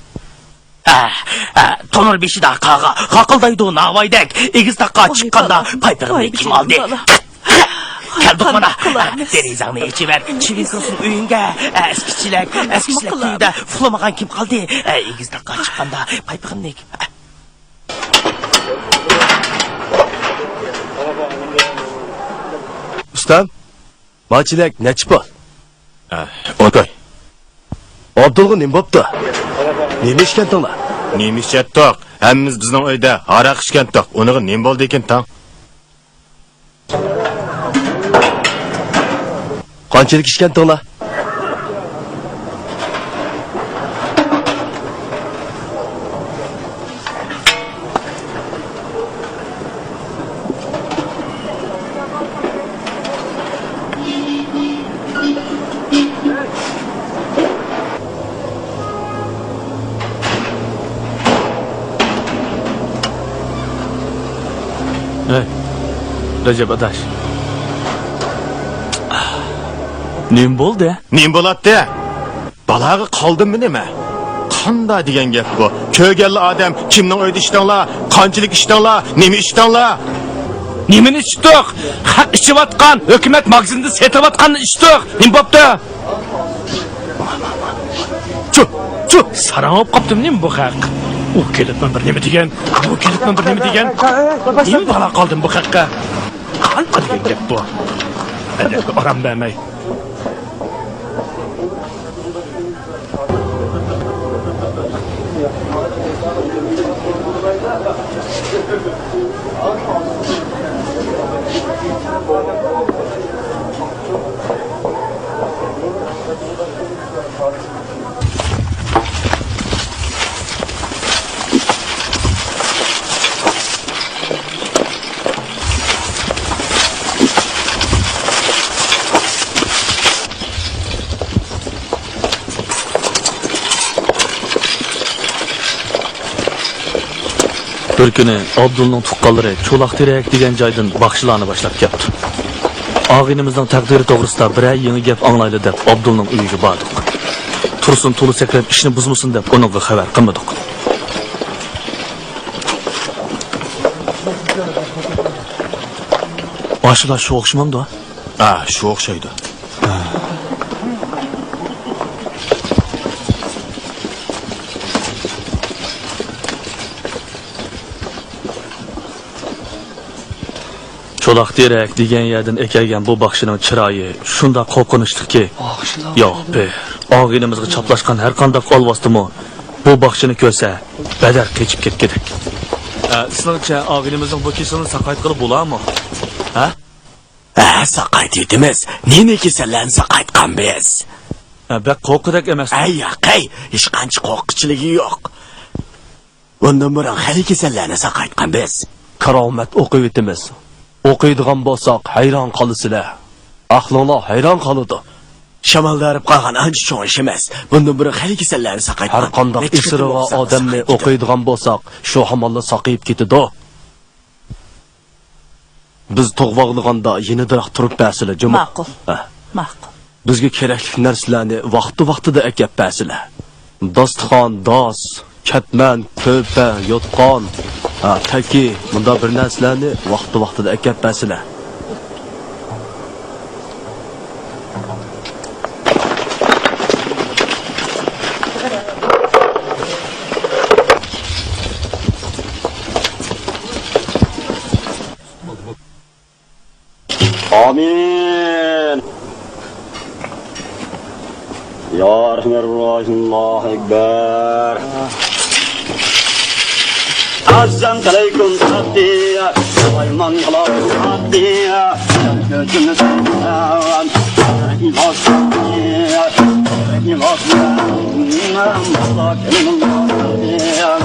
Tonur beshida qaga qaqıldaydı navaydek egiz taqqa chiqqanda paypig'ini kim oldi? Keldik mana. Derizangni ichiver. Chivinkosin uyinga eskichilik uyida uxlamagan kim qoldi? Egiz taqqa chiqqanda paypig'imni Ustam, maçilek neçi bol? O'toy. Abdulg'un nim bo'pti? Nima ishkandinglar? Nima ishlatdik? Hammamiz bizning uyda aroq ichgandik. Uniga nima bo'ldi ekan tang? Qanchalik ishkandinglar? Recep adaş. Nim bo'ldi? Nim bo'ladi? Balag'i qoldimmi nima? Qanday degan gap bu? Ko'rganli odam kimning uyda ishdinglar? Qanchalik ishdinglar? Nima ishdinglar? Nimani ichdik? Haq ichayotgan, hukumat magazinda setayotganni ichdik. Nim bo'pti? Chu, sarang olib qopdim nim bu haq. U kelibman bir nima degan, bu kelibman bir nima degan. Nim bala qoldim bu haqqa. Qanday degan gap bu? Adabga oram bermay. Bir kuni Abdulning tuqqanlari Cho'laqterak degan joydan baxshilarni boshlab keldi. Og'inimizning taqdiri to'g'risida biror yangi gap anglayli deb Abdulning uyiga bordik. Tursun to'li sakrab ishni buzmasin deb uningga xabar qilmadik. Boshlar shu o'xshamamdi? Shu o'xshaydi. Cho'laqterak degan yerdan ekalgan bu baxshining chiroyi shunda qo'rqinishdiki. Yo'q, og'inimizga chaplashgan har qanday olvosdimi bu baxshini ko'rsa, badar kechib ketgidek. Sizningcha og'inimizning bu kesilni saqayt qilib bo'ladimi? Ha? Saqayt etimiz. Neni kesallarni saqaytgan biz? Bak qo'rqidak emas. Yo'q, hech qancha qo'rqinchiligi yo'q. Bundan burun hali kesallarni saqaytgan biz. Karomat o'qib etimiz. O'qiydigan bo'lsak, hayron qolasizlar. Aqlinglar hayron qoladi. Shamollarib qolgan ancha cho'ng ish emas. Bundan burun hali kasallarni saqaytgan. Har qanday isirg'a odamni o'qiydigan bo'lsak, shu hamonlar saqayib ketadi. Biz tug'voqliganda yeni daraxt turib ba'sizlar, juma. Ma'qul. Ma'qul. Bizga kerakli narsalarni vaqti-vaqtida akab ba'sizlar. Dostxon, dos, katman, ko'pa, yotqon, taki, bunda bir narsalarni vaqti-vaqtida akab ba'sizlar. Amin. Ya Rahmanir Rahim, Allahu Ekber. Assalamu alaikum Sadiya Ayman yalan Sadiya Gözümü sevmem İmaz Sadiya İmaz Sadiya Allah kelim Sadiya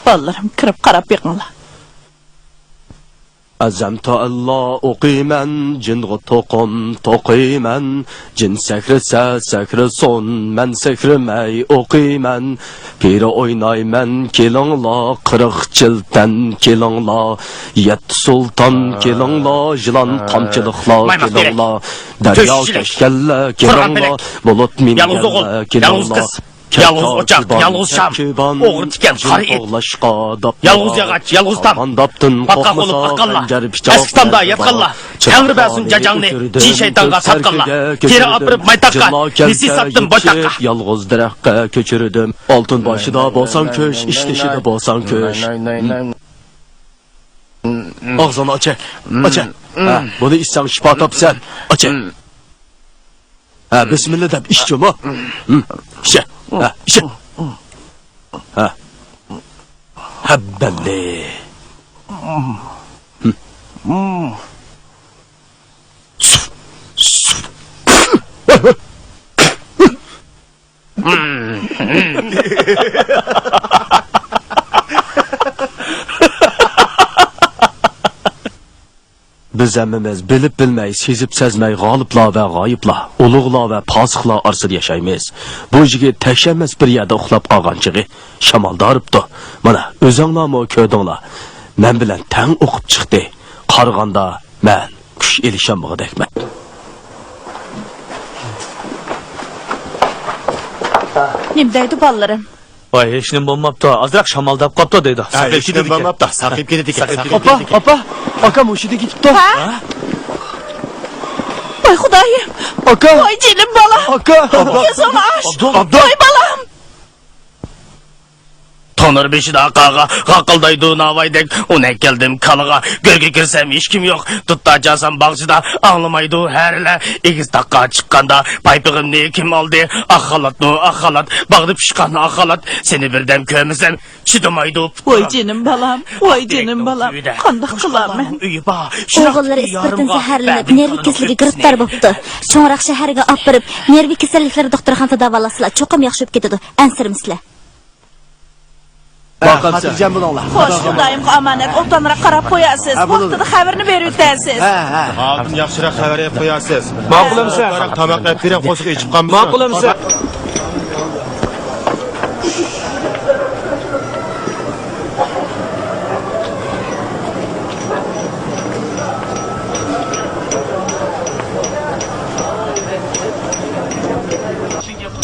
Ballarım kirib qarab beqinglar. Azamta Allah o'qiyman, jinga to'qim to'qiyman, jin sakrasa sakrason, men sakramay o'qiyman, piri o'ynayman, kelinglar, 40 jildan kelinglar, 7 sulton kelinglar, jilon tomchiliklar kelinglar, daryo kashkallar kelinglar, bulut minganlar kelinglar. yalğız ocaq, yalğız şam, oğru tikan, qara et, yalğız yağaç, yalğız tam, patqaq olub aqalla, eski tamda yatqalla, Tangri bəsin jajangni, cin şeytanға satqalla, teri apırıb maytaqqa, nesi sattım boytaqqa. Yalğız dərəqqa köçürüdüm, altın başıda bolsan köş, işleşide bolsan köş. Ağzını aç, aç. Bunu içsən şifa tapsan, aç. Bismillah deyib içcəm ha. İçə, içə. Həbbəli. Biz əmmimiz bilib bilməy, sezib səzməy, g'oliblar və g'oyiblar, ulug'lar və pasiqlar orasida yashaymiz. Bu yigit təşəmməz bir yerdə uxlab qolganchig'i shamolda uribdi. Mana o'zinglarmi ko'rdinglar. Men bilan tang o'qib chiqdi. Qaraganda men kuch elishamog'idakman. Nim deydi balalarım? Vay, hech nim bo'lmabdi. Ozroq shamaldab qopdi deydi. Hech nim bo'lmabdi. Saqib ketdi ekan. Opa, akam o'shida ketibdi. Voy xudoyim. Aka. Voy jinim bola. Aka. Ko'zim och. Voy balam. Tonur beşida aqağa, qaqıldaydı navaydek, ona geldim kalığa, gölge girsem hiç kim yok, tutta casam bağcıda, ağlamaydı herle, ikiz takka çıkkanda, paypığımni kim aldı, akhalat no akhalat, bağdı pişkan akhalat, seni birden kömesem, çıdımaydı. Voy jinim balam, voy jinim balam, qandoq qilaman? O'g'illari ispirtin zaharlanib, nervi kasalligiga giriftor bo'libdi. Cho'ngroq shaharga olib borib, nervi kasalliklari doktorxonada davolasizlar, cho'qim yaxshi bo'lib ketadi. Ansirmisizlar. Xotirjam bo'linglar. Xo'sh, xudoyimga omonat, o'ttanroq qarab qo'yasiz. Vaqtida xabarni berib o'tasiz. Oldin yaxshiroq xabar berib qo'yasiz. Ma'qulimsan? Tomoq qilib berib qo'shiq ichib qolamiz. Ma'qulimsan?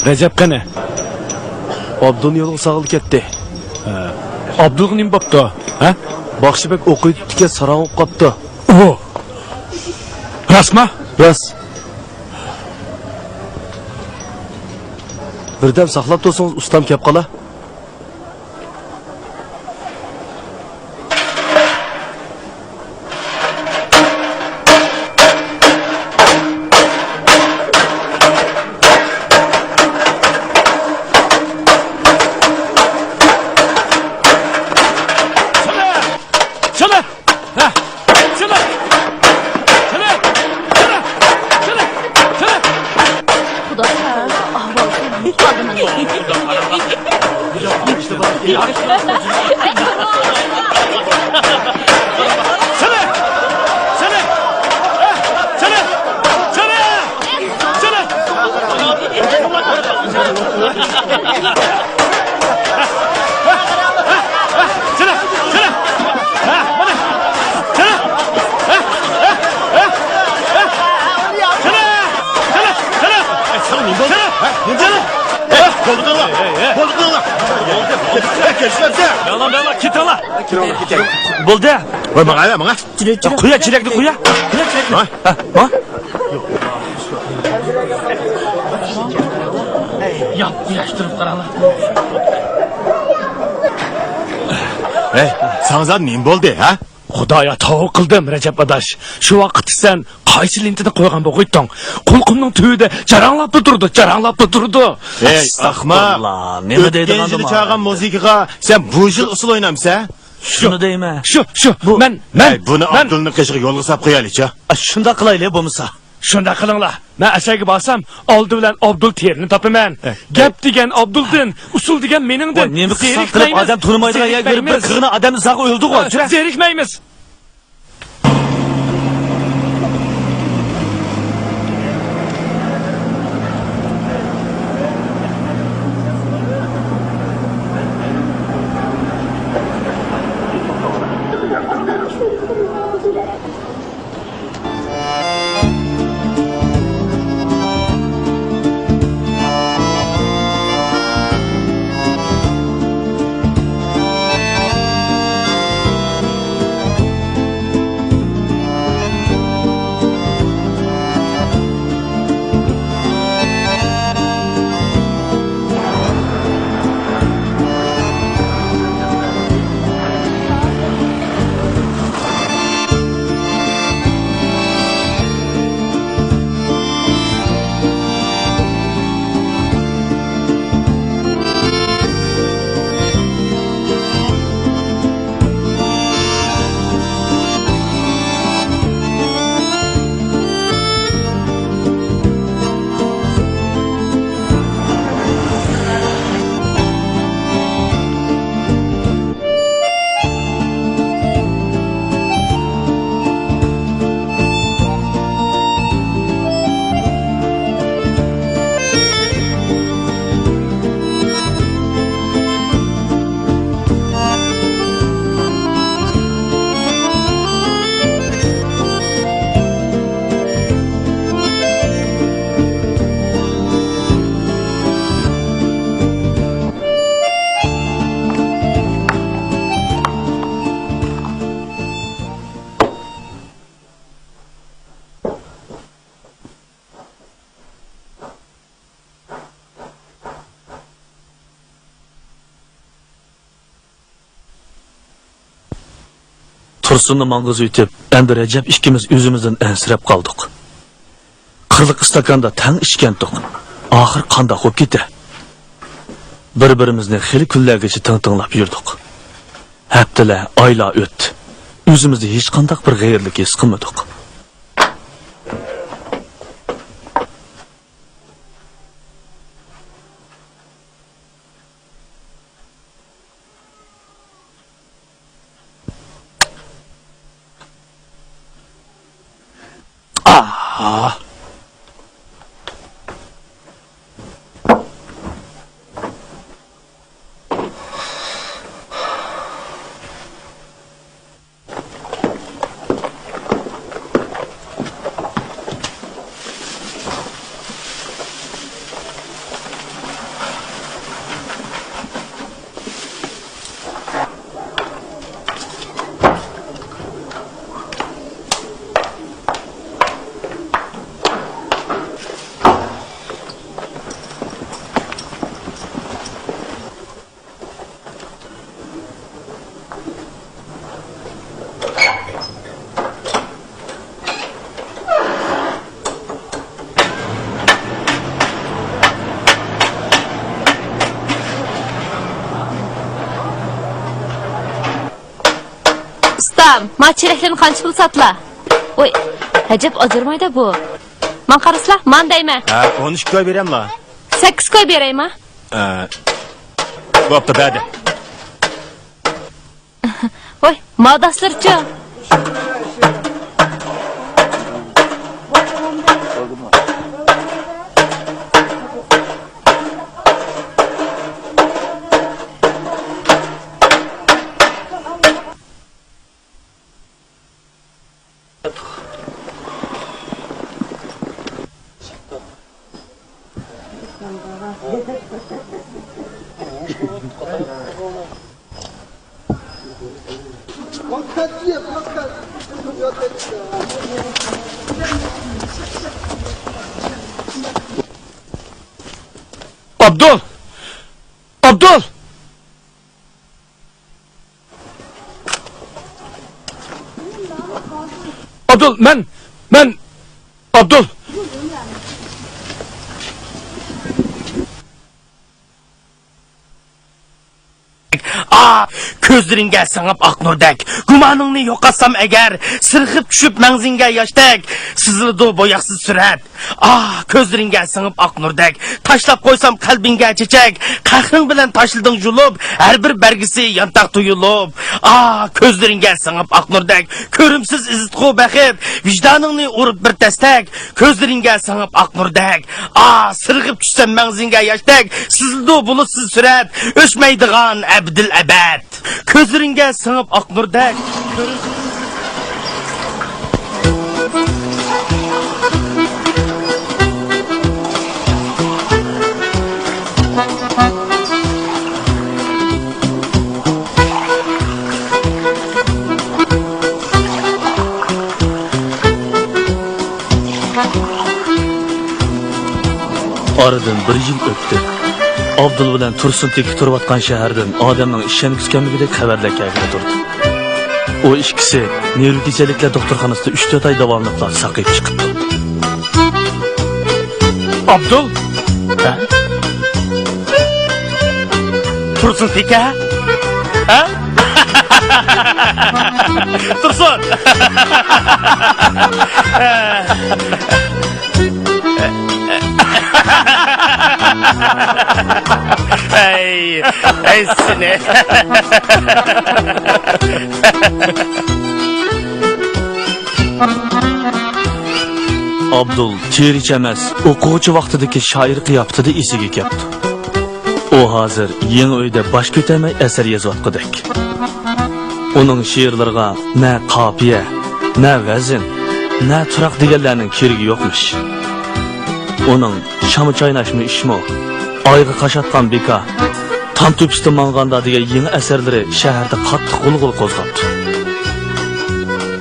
Recep qani? Abdun yo'li sağıl ketdi. Abdul nim bo'pti? Ha? Baxshibek o'qiyotdi, sarong qopdi. O. Rasma? Ras. Birdam saqlab tursangiz ustam kelib qola. Bo'ldi. Voy, mana. Qo'ya, chirakni qo'ya. Ha? Yapıştırıp qaralar. Hey, sanızlar nim bo'ldi, ha? Xudoya tavuk qildim, Rajab adash. Shu vaqt sen qaysi lentida qo'ygan bo'g'itding? Qulqimning tuyida jaranglab turdi. Ey, ahmoq. Nima deydigan O'tgan yil chaqan musiqaga sen bu yil usul o'ynamsan? Shuni deyman. Shu. Men buni Abdulning qishig'iga yo'lga solib qo'yaylik-chi. Shunda qilaylik bo'lmasa. Shunda qilinglar. Men asaga borsam, oldi bilan Abdul terini topaman. Gap degan Abduldin, usul degan meningdir. Nima qilib odam turmaydigan yerga bir qirg'ini odamni saqib o'ldi-ku. Zerikmaymiz. Tursun'u mangız ütüp, endi Recep ikimiz özümüzden ensirep kaldık. Kırlık istakanda tang içkendik. Ahir kanda hop gitti. Bir-birimizni xili kunlargacha tınlap yurdik. Haftalar, oylar o'tdi. O'zimizda hech qanday bir g'ayirlik his qilmadik. Ma çereklerini qancha pul satla? Oy, ajab ajırmayda bu. Man qarasla, man deyma. 13 koy berem la. 8 koy berayma. Bo'pti, badi. Oy, mavdaslarcha. Abdul! Abdul! Abdul, ben Abdul! Ko'zlaringga singib oqnurdek, gumoningni yo'qotsam agar, sirg'ib tushib mangzinga yoshdek, sizildi bo'yoqsiz surat. Ko'zlaringga singib oqnurdek, tashlab qo'ysam qalbingga chechak, qahring bilan tashilding julub, har bir bargisi yantaq tuyulib. Ko'zlaringga singib oqnurdek, ko'rimsiz izitqu baxit, vijdoningni urib bir tastak, ko'zlaringga singib oqnurdek, sirg'ib tushsam mangzinga yoshdek, sizildi bulutsiz surat, o'chmaydigan abdil abad. Ko'zlaringga singib oqnurdek, Aradan bir yil o'tdi. Abdul bilan Tursun tekib turayotgan shahardan odamning ishonishganligidek xabarlar kelib turdi. O ikkisi neyrokechaliklar doktorxonasida 3-4 oy davomida saqib chiqibdi. Abdul? Tursun teka? Tursun! Ey seni. Abdul cheriç emas, o'quvchi vaqtidagi shoir qiyofasida esiga keldi. O hozir yangi uyda bosh ko'tarmay asar yozayotgandek. Uning she'rlariga na qofiya, na vazn, na turaq deganlarning keragi yo'qmish. Uning shamu chaynashmi ishmi, oyga qashatgan beka, tam to'pishda manganda degan yangi asarlari shaharda qattiq g'ulg'ul qo'zg'atdi.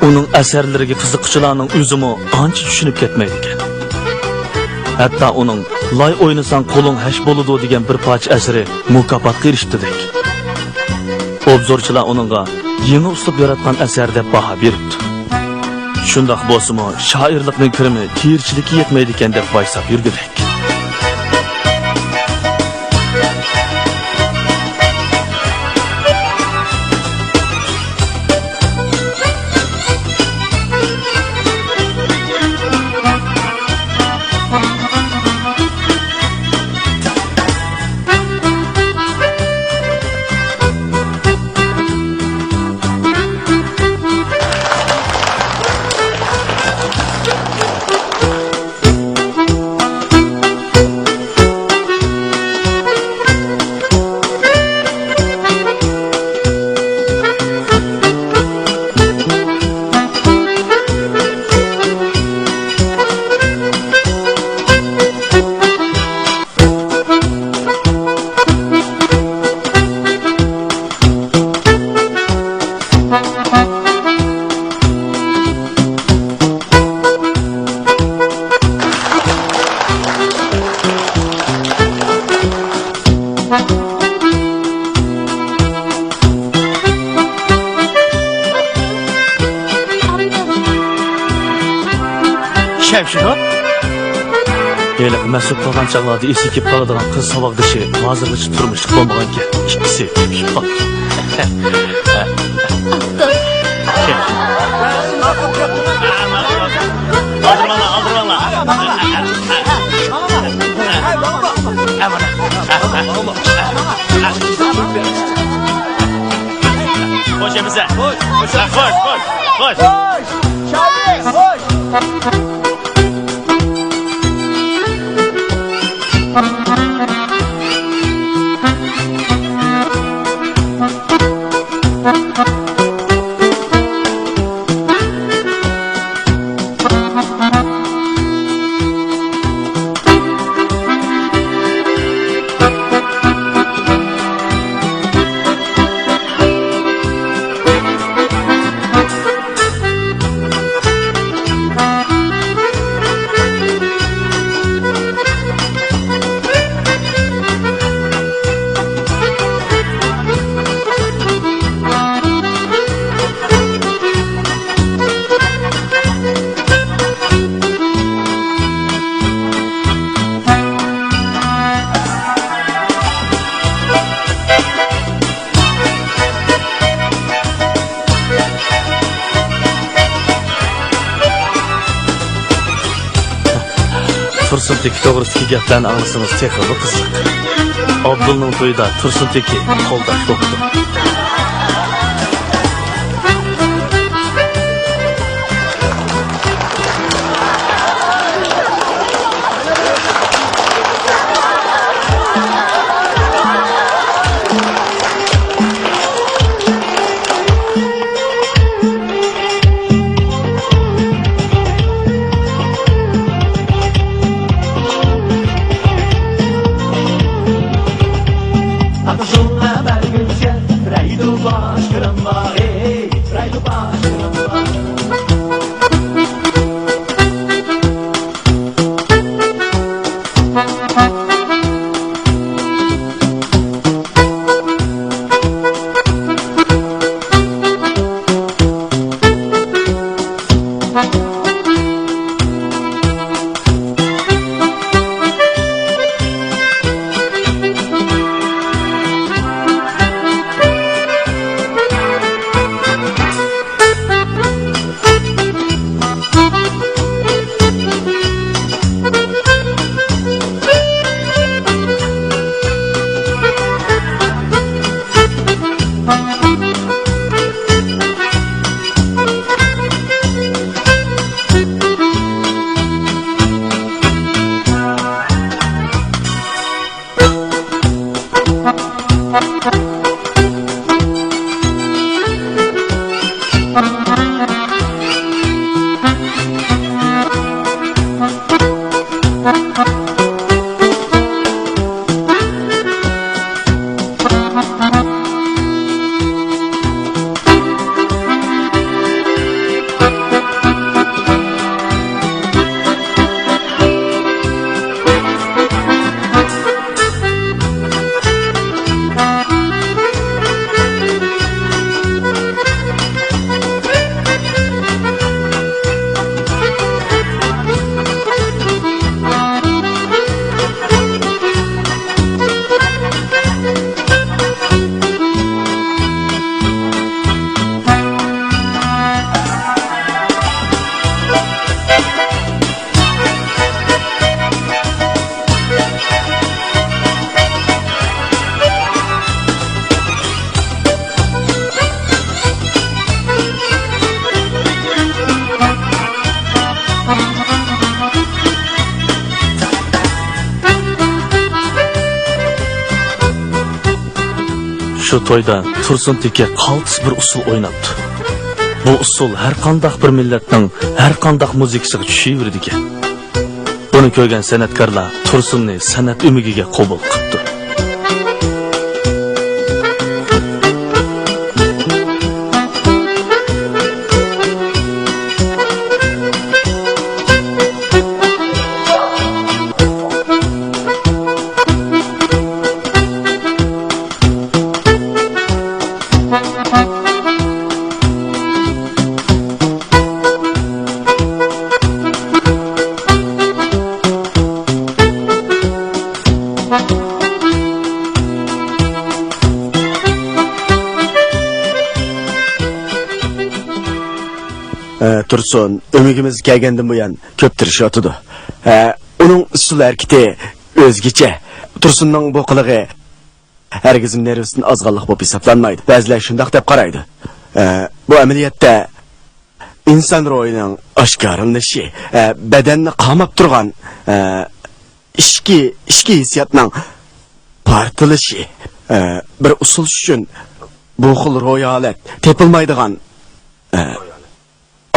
Uning asarlariga qiziqchilarning o'zimi ancha tushunib ketmaydi ekan. Hatto uning loy o'ynasan qo'ling hash bo'ladi degan bir parcha asari mukofotga erishdi. Obzorchilar uningga yeni uslub yaratgan eser deb baho beribdi. Shundoq bo'lsa-mu, shoirlikning kirimi tirchilikka yetmaydi ekan deb vaysab yurgidek. Mesut Baban çağladı, esi kip kalıdığın kız savakdışı, hazırlıcı turmuşluk olmadan ki, ikisi öpmüş bak. Hoş emize. Hoş. Hoş. Şahin, hoş. Tursunteki doğrusu gaplarni anlasanız sehrli qiziq. Abdulning to'yida Tursunteki qo'ldosh bo'ldi. Şu toyda Tursun Teke qaltis bir usul oynaptı. Bu usul her qandaq bir millatning her qandaq muzikasiga tushaverdi ekan. Buni ko'rgan san'atkorlar Tursunni san'at umigiga qabul qildi. Tursun, ömigimiz kelgandan buyon ko'p tirishyotidu. Uning usul harakati o'zgacha. Tursunning bu qilig'i hargizim nervisidan ozg'anlik bo'lib hisoblanmaydi. Ba'zilar shundoq deb qaraydi. Bu amaliyotda inson ruhining oshkorlanishi, badanni qamab turgan ishki hissiyotning partilishi, bir usul uchun bu xil ruhiy holat tepilmaydigan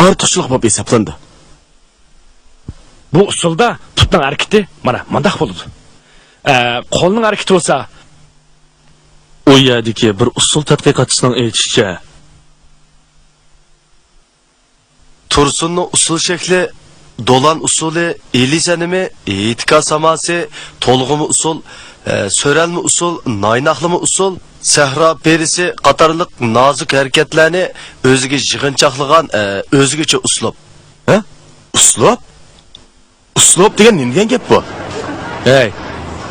ortiqchilik bo'lib hisoblandi. Bu usulda putning harakati mana mundaq bo'ladi. Qo'lning harakati bo'lsa, u yerdagi bir usul tadqiqotchisining aytishicha, Tursunning usul shakli dolan usuli, elisanimi, etika saması, tolg'umi usul, so'ralmi usul, naynaqlimi usul, sahro perisi qatorliq nozik harakatlarni o'ziga yig'inchoqlagan o'zgacha uslub. Uslub? Uslub degan nima degan gap bu? Hey,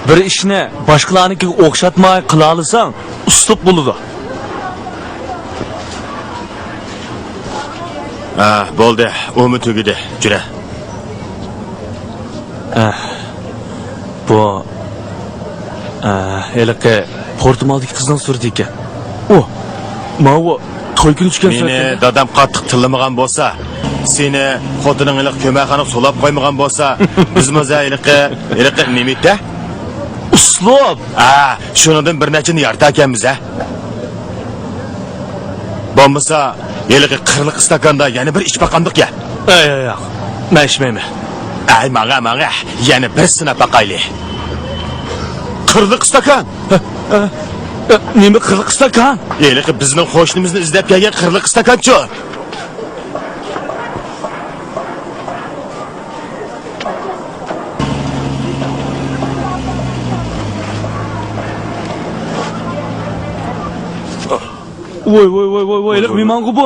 bir ishni boshqalarnikiga o'xshatmay qila olsang, uslub bo'ladi. Bo'ldi, o'mi tugidi, jura. Bu eliqi Portumaldagi qizning surati ekan. Mavo to'y kuni tushgan Meni dadam qattiq tillamagan bo'lsa, seni xotining iliq ko'makxona solab qo'ymagan bo'lsa, biz mozailiqi nimida? Uslub. Shuningdan bir nechini yarda ekanmiz a. Bo'lmasa, eliqi qirliq stakanda yana bir ich baqandiq ya. Yo'q. Men ichmayman. Maga, yana bir sinab baqayli. Qirliq stakan. Nima qirliq stakan? Eliqi bizning qo'shnimizni izlab kelgan qirliq stakanchi. Voy, eliq mimangu bu.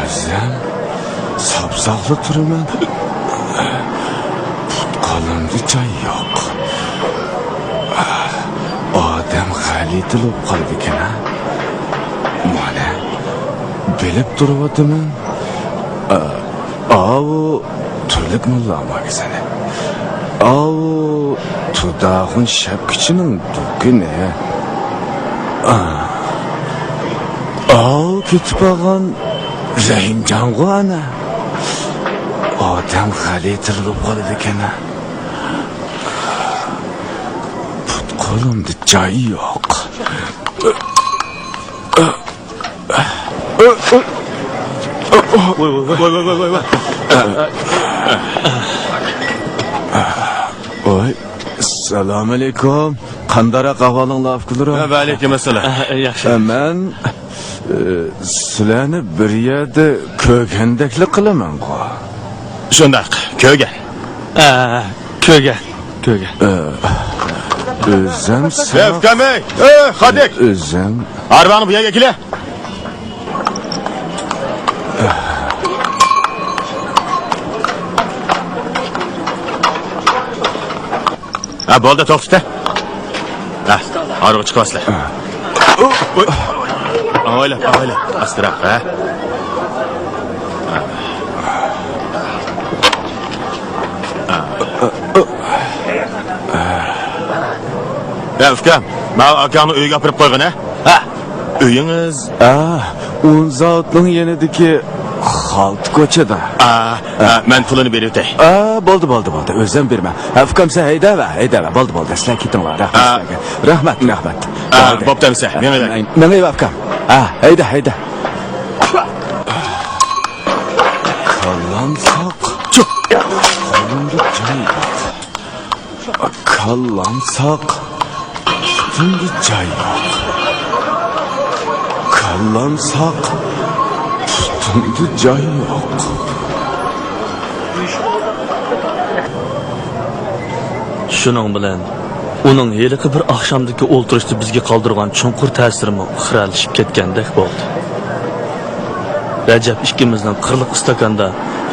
Özlem, sapsaqlı turman. Qo'limda joy yo'q. Odam g'alitilib qoldi ekan. Mana bilib turibman. Turlik mulla magazini. Tudağın şapkıçının dükkanı. Ketib olgan Rahimjongu ana. Odam g'alitilib qoldi ekan. Put qo'limda joy yo'q. Voy. Assalomu alaykum. Qandara qahvaning lafqilari? Va alaykum assalom. Yaxshi. Men sizlarni bir yerda ko'rgandeklik qilaman-ku. Shundaq, ko'rgan. Ko'rgan. O'zim Sevkamey. Hadik. O'zim Arvani bu yerga kela. Bo'ldi, to'xta. Arva chiqasizlar. Oila, astiraq, ha? Ukam, men akani uyga olib qo'ygan, ha? Uyingiz? Un zotning yanidagi Xalq ko'chada. Men pulini berib o'tay. Bo'ldi. O'zim berma. Ukam sen hayda. Bo'ldi. Sizlar ketinglar. Rahmat. Bo'ptamsa, Menga ukam. Hayda. Kallansak. Kallansak. Tundu joy yo'q. Kallansak. Tundu joy yo'q. Shuning bilan uning heliqi bir oqshomdagi o'ltirishda bizga qoldirgan chunqur ta'sirimi xiralashib ketgandek bo'ldi. Rajab ikkimizning qirliq istakanda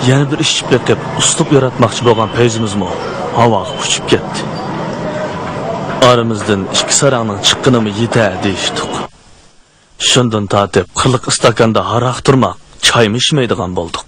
yana bir ish chiqib, uslub yaratmoqchi bo'lgan payzimizmi havoga uchib ketdi. Aramızdan ikki sarangning chiqqinimi yeta deyishdik. Shundan tortib qirliq istakanda haraq turmoq, choymi ichmaydigan bo'ldik.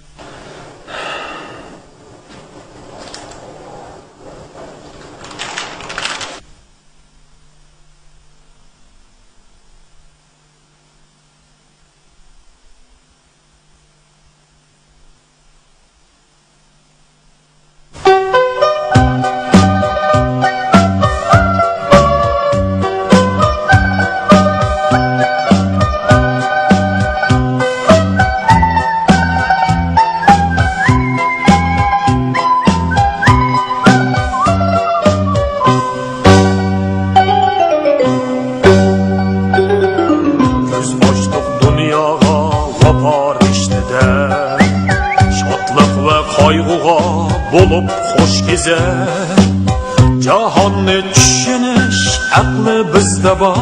Bulup hoş gezer Cahanı düşünüş aklı bizde var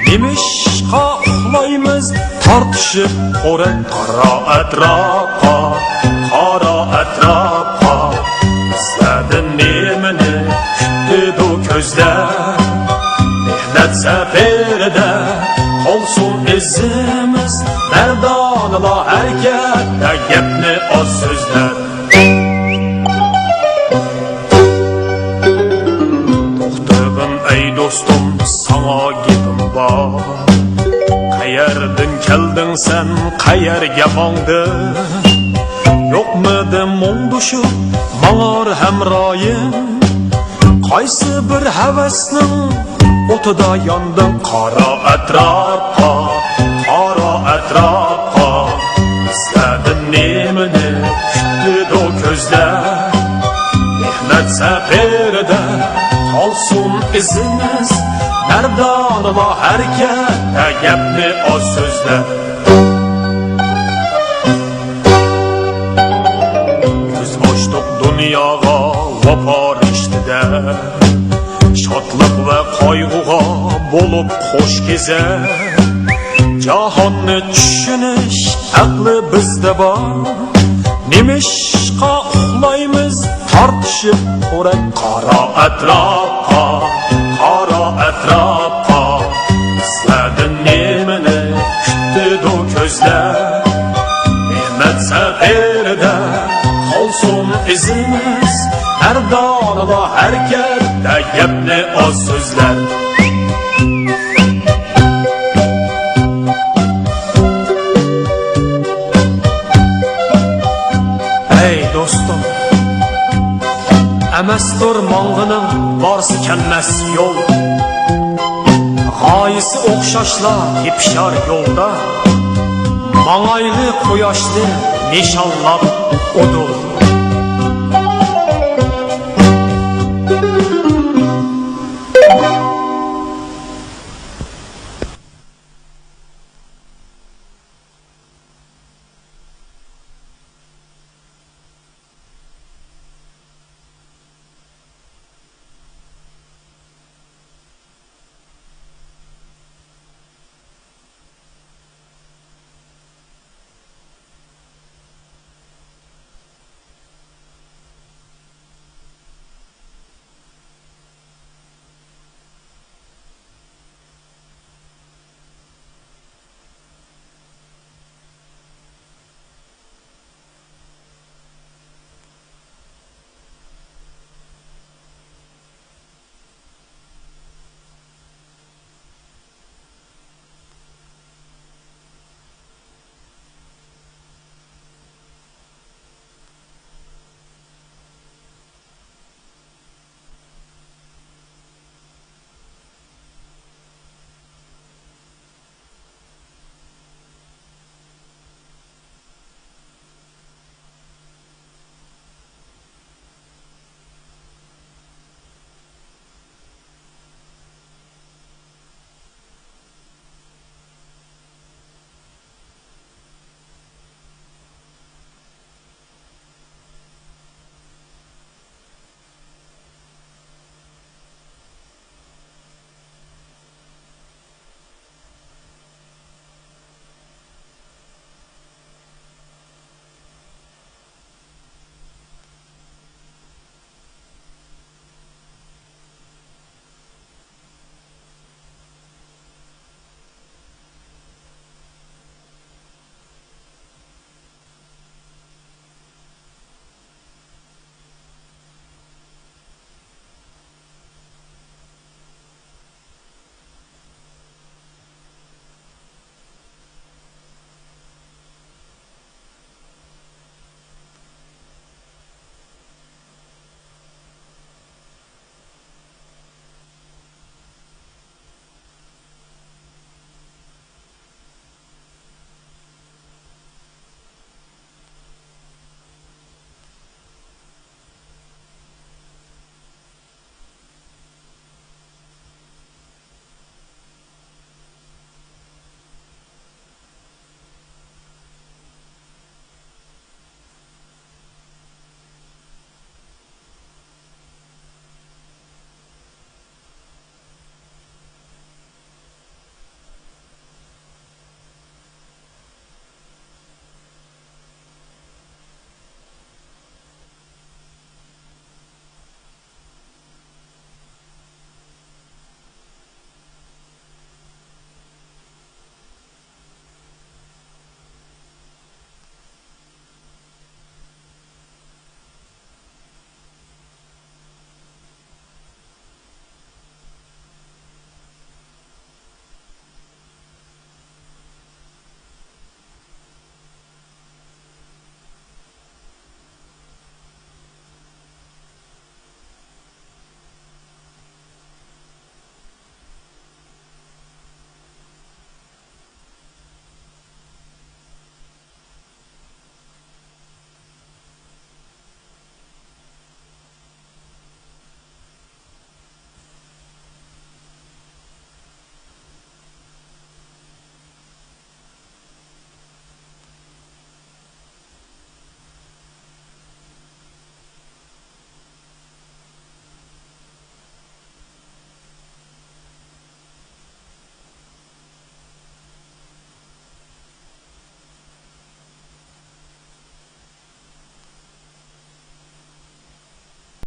Nimişqa uxlaymiz tartışıp Qo'ran qara atrofqa Bizlardan nemini kutdi ko'zlar Mehnat safarida qolsin izimiz Mardonlar harakatda gapni oz so'zlar Dostum sana gapim bor Qayerdan kelding sen qayerga mongdin Yo'qmidi mungdushib mang'or hamroyim Qaysi bir havasning o'tida yonding qora atrofqa Bizlardan nemini kutdi ko'zlar Mehnat safarida qolsin izimiz Mardonlar harakatda gapni oz so'zlar Ko'z ochdik dunyoga vafo rishtida Shodlik va qayg'uga bo'lib xo'sh kezar Jahonni tushunish aqli bizda bor Nimişqa uxlaymiz tartışıp Qo'ran qara atrofqa Bizlardan nemini kutdi ko'zlar Mehnat safarida qolsin izimiz Mardonlar harakatda gapni oz so'zlar Ey dostum Emasdir mong'ining borsi kelmas yo'l G'oyisi o'xshashlar tepishar yo'lda Mang'ayli quyoshni nishonlab udul